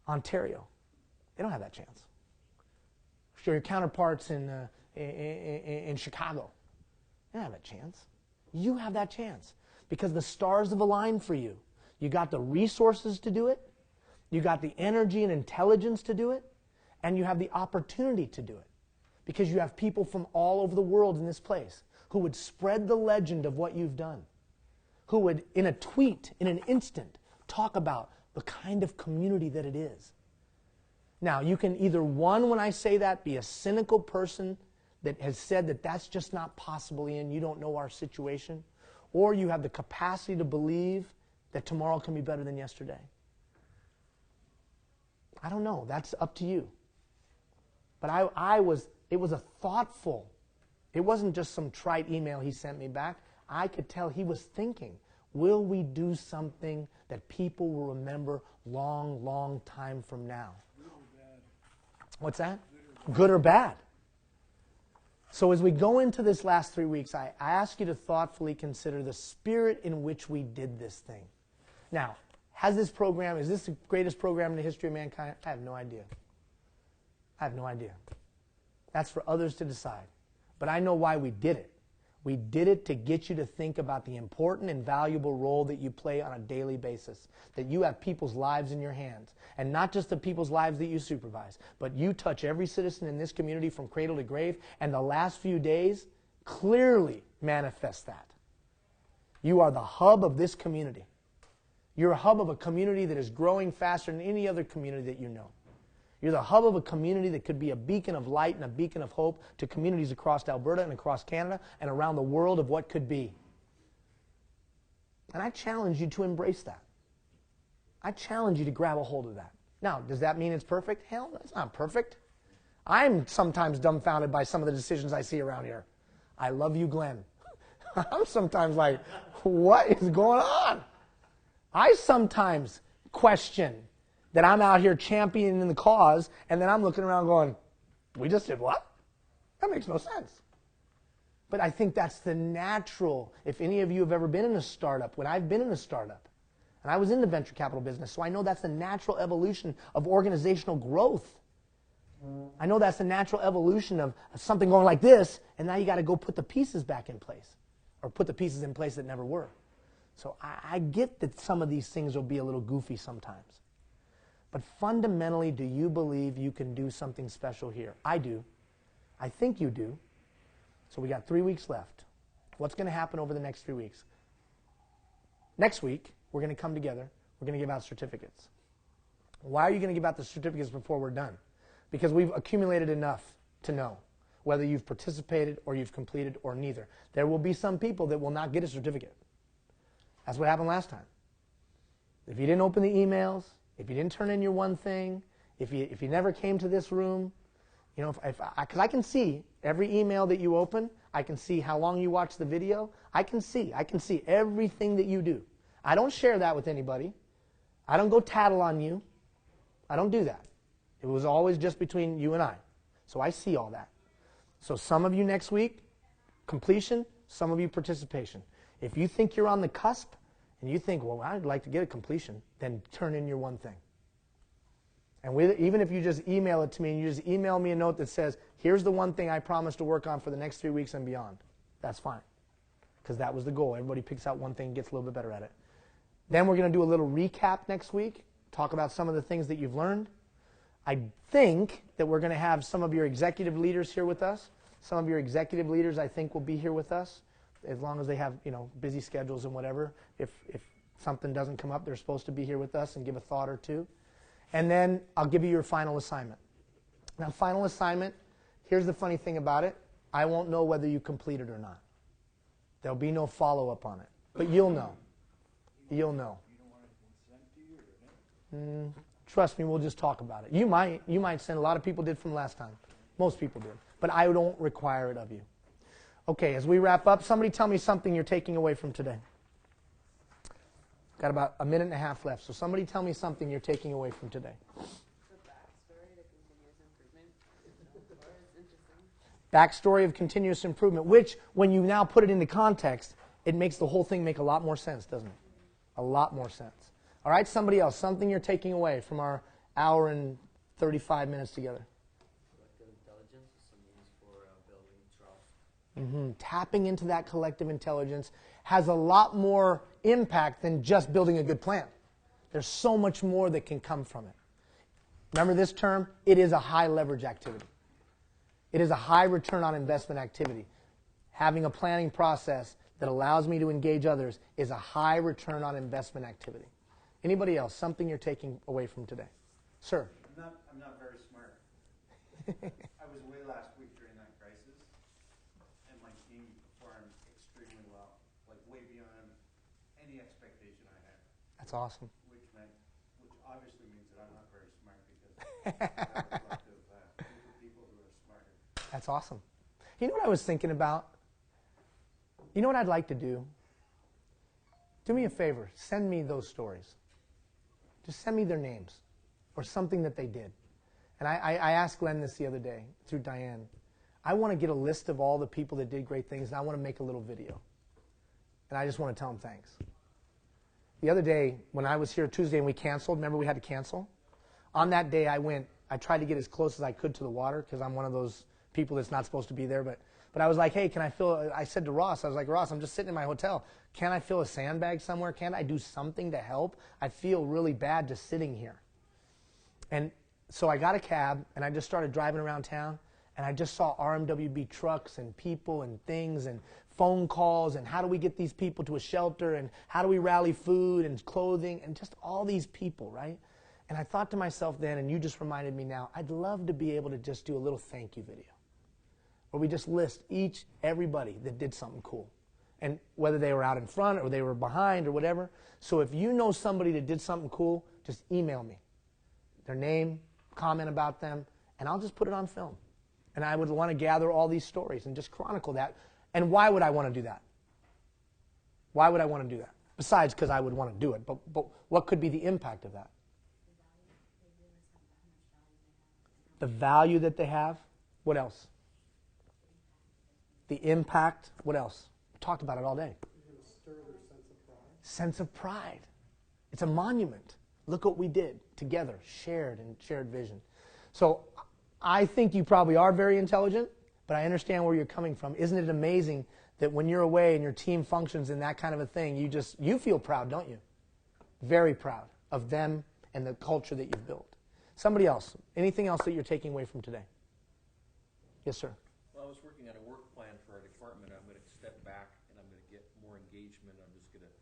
Ontario. They don't have that chance. Show your counterparts in Chicago. They don't have that chance. You have that chance because the stars have aligned for you. You got the resources to do it. You got the energy and intelligence to do it. And you have the opportunity to do it because you have people from all over the world in this place who would spread the legend of what you've done, who would, in a tweet, in an instant, talk about the kind of community that it is. Now, you can either, one, when I say that, be a cynical person that has said that that's just not possible, Ian, you don't know our situation, or you have the capacity to believe that tomorrow can be better than yesterday. I don't know. That's up to you. But it was a thoughtful, it wasn't just some trite email he sent me back. I could tell he was thinking, will we do something that people will remember long, long time from now? Good or bad? What's that? Good or bad. So as we go into this last 3 weeks, I ask you to thoughtfully consider the spirit in which we did this thing. Now, is this the greatest program in the history of mankind? I have no idea. That's for others to decide. But I know why we did it. We did it to get you to think about the important and valuable role that you play on a daily basis, that you have people's lives in your hands, and not just the people's lives that you supervise, but you touch every citizen in this community from cradle to grave, and the last few days clearly manifest that. You are the hub of this community. You're a hub of a community that is growing faster than any other community that you know. You're the hub of a community that could be a beacon of light and a beacon of hope to communities across Alberta and across Canada and around the world of what could be. And I challenge you to embrace that. I challenge you to grab a hold of that. Now, does that mean it's perfect? Hell, it's not perfect. I'm sometimes dumbfounded by some of the decisions I see around here. I love you, Glenn. I'm sometimes like, what is going on? I sometimes question that I'm out here championing the cause, and then I'm looking around going, we just did what? That makes no sense. But I think that's the natural, if any of you have ever been in a startup, when I've been in a startup, and I was in the venture capital business, so I know that's the natural evolution of organizational growth. I know that's the natural evolution of something going like this, and now you got to go put the pieces back in place, or put the pieces in place that never were. So I get that some of these things will be a little goofy sometimes. But fundamentally, do you believe you can do something special here? I do. I think you do. So we got 3 weeks left. What's going to happen over the next 3 weeks? Next week, we're going to come together. We're going to give out certificates. Why are you going to give out the certificates before we're done? Because we've accumulated enough to know whether you've participated or you've completed or neither. There will be some people that will not get a certificate. That's what happened last time. If you didn't open the emails, if you didn't turn in your one thing, if you never came to this room, you know, because I can see every email that you open, I can see how long you watch the video, I can see everything that you do. I don't share that with anybody. I don't go tattle on you. I don't do that. It was always just between you and I. So I see all that. So some of you next week, completion, some of you participation. If you think you're on the cusp and you think, well, I'd like to get a completion, then turn in your one thing. And even if you just email it to me and you just email me a note that says, here's the one thing I promised to work on for the next 3 weeks and beyond, that's fine. Because that was the goal. Everybody picks out one thing and gets a little bit better at it. Then we're going to do a little recap next week, talk about some of the things that you've learned. I think that we're going to have some of your executive leaders here with us. Some of your executive leaders, I think, will be here with us, as long as they have, you know, busy schedules and whatever. If something doesn't come up, they're supposed to be here with us and give a thought or two. And then I'll give you your final assignment. Now, final assignment, here's the funny thing about it. I won't know whether you complete it or not. There'll be no follow-up on it. But you'll know. You'll know. Trust me, we'll just talk about it. You might send. A lot of people did from last time. Most people did. But I don't require it of you. Okay, as we wrap up, somebody tell me something you're taking away from today. Got about a minute and a half left, so somebody tell me something you're taking away from today. The backstory to continuous improvement is interesting. Backstory of continuous improvement, which, when you now put it into context, it makes the whole thing make a lot more sense, doesn't it? A lot more sense. All right, somebody else, something you're taking away from our hour and 35 minutes together. Collective intelligence is some means for building trust. Tapping into that collective intelligence has a lot more impact than just building a good plan. There's so much more that can come from it. Remember this term? It is a high leverage activity. It is a high return on investment activity. Having a planning process that allows me to engage others is a high return on investment activity. Anybody else? Something you're taking away from today? Sir? I'm not very smart. I was away last week during that crisis, and my team performed extremely well, like way beyond any expectation I had. That's awesome. Which obviously means that I'm not very smart, because I have a collective group of people who are smarter. That's awesome. You know what I was thinking about? You know what I'd like to do? Do me a favor. Send me those stories. Just send me their names or something that they did. And I asked Glenn this the other day through Diane. I want to get a list of all the people that did great things, and I want to make a little video. And I just want to tell them thanks. The other day, when I was here Tuesday and we canceled, remember we had to cancel? On that day, I tried to get as close as I could to the water, because I'm one of those people that's not supposed to be there. But I was like, hey, I said to Ross, I was like, Ross, I'm just sitting in my hotel. Can I fill a sandbag somewhere? Can't I do something to help? I feel really bad just sitting here. And so I got a cab, and I just started driving around town, and I just saw RMWB trucks and people and things and phone calls, and how do we get these people to a shelter, and how do we rally food and clothing, and just all these people, right? And I thought to myself then, and you just reminded me now, I'd love to be able to just do a little thank you video, where we just list everybody that did something cool. And whether they were out in front or they were behind or whatever. So if you know somebody that did something cool, just email me their name, comment about them, and I'll just put it on film. And I would want to gather all these stories and just chronicle that. And why would I want to do that? Why would I want to do that? Besides because I would want to do it. But what could be the impact of that? The value that they have. What else? The impact. What else? We talked about it all day. You're going to stir their sense of pride. Sense of pride. It's a monument. Look what we did together, shared vision. So I think you probably are very intelligent, but I understand where you're coming from. Isn't it amazing that when you're away and your team functions in that kind of a thing, you feel proud, don't you? Very proud of them and the culture that you've built. Somebody else, anything else that you're taking away from today? Yes, sir. Well, I was working on a work plan for our department. I'm going to step back and I'm going to get more engagement. I'm just going to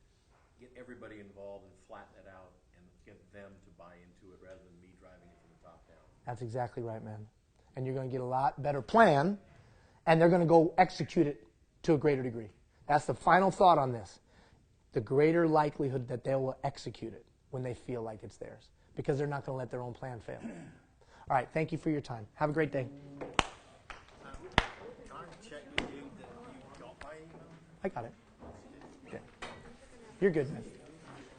get everybody involved and flatten it out and get them to buy into it rather than me driving it from the top down. That's exactly right, man. And you're going to get a lot better plan, and they're going to go execute it to a greater degree. That's the final thought on this. The greater likelihood that they will execute it when they feel like it's theirs, because they're not going to let their own plan fail. All right, thank you for your time. Have a great day. Can I check with you that you got my email? I got it. Okay. You're good, man.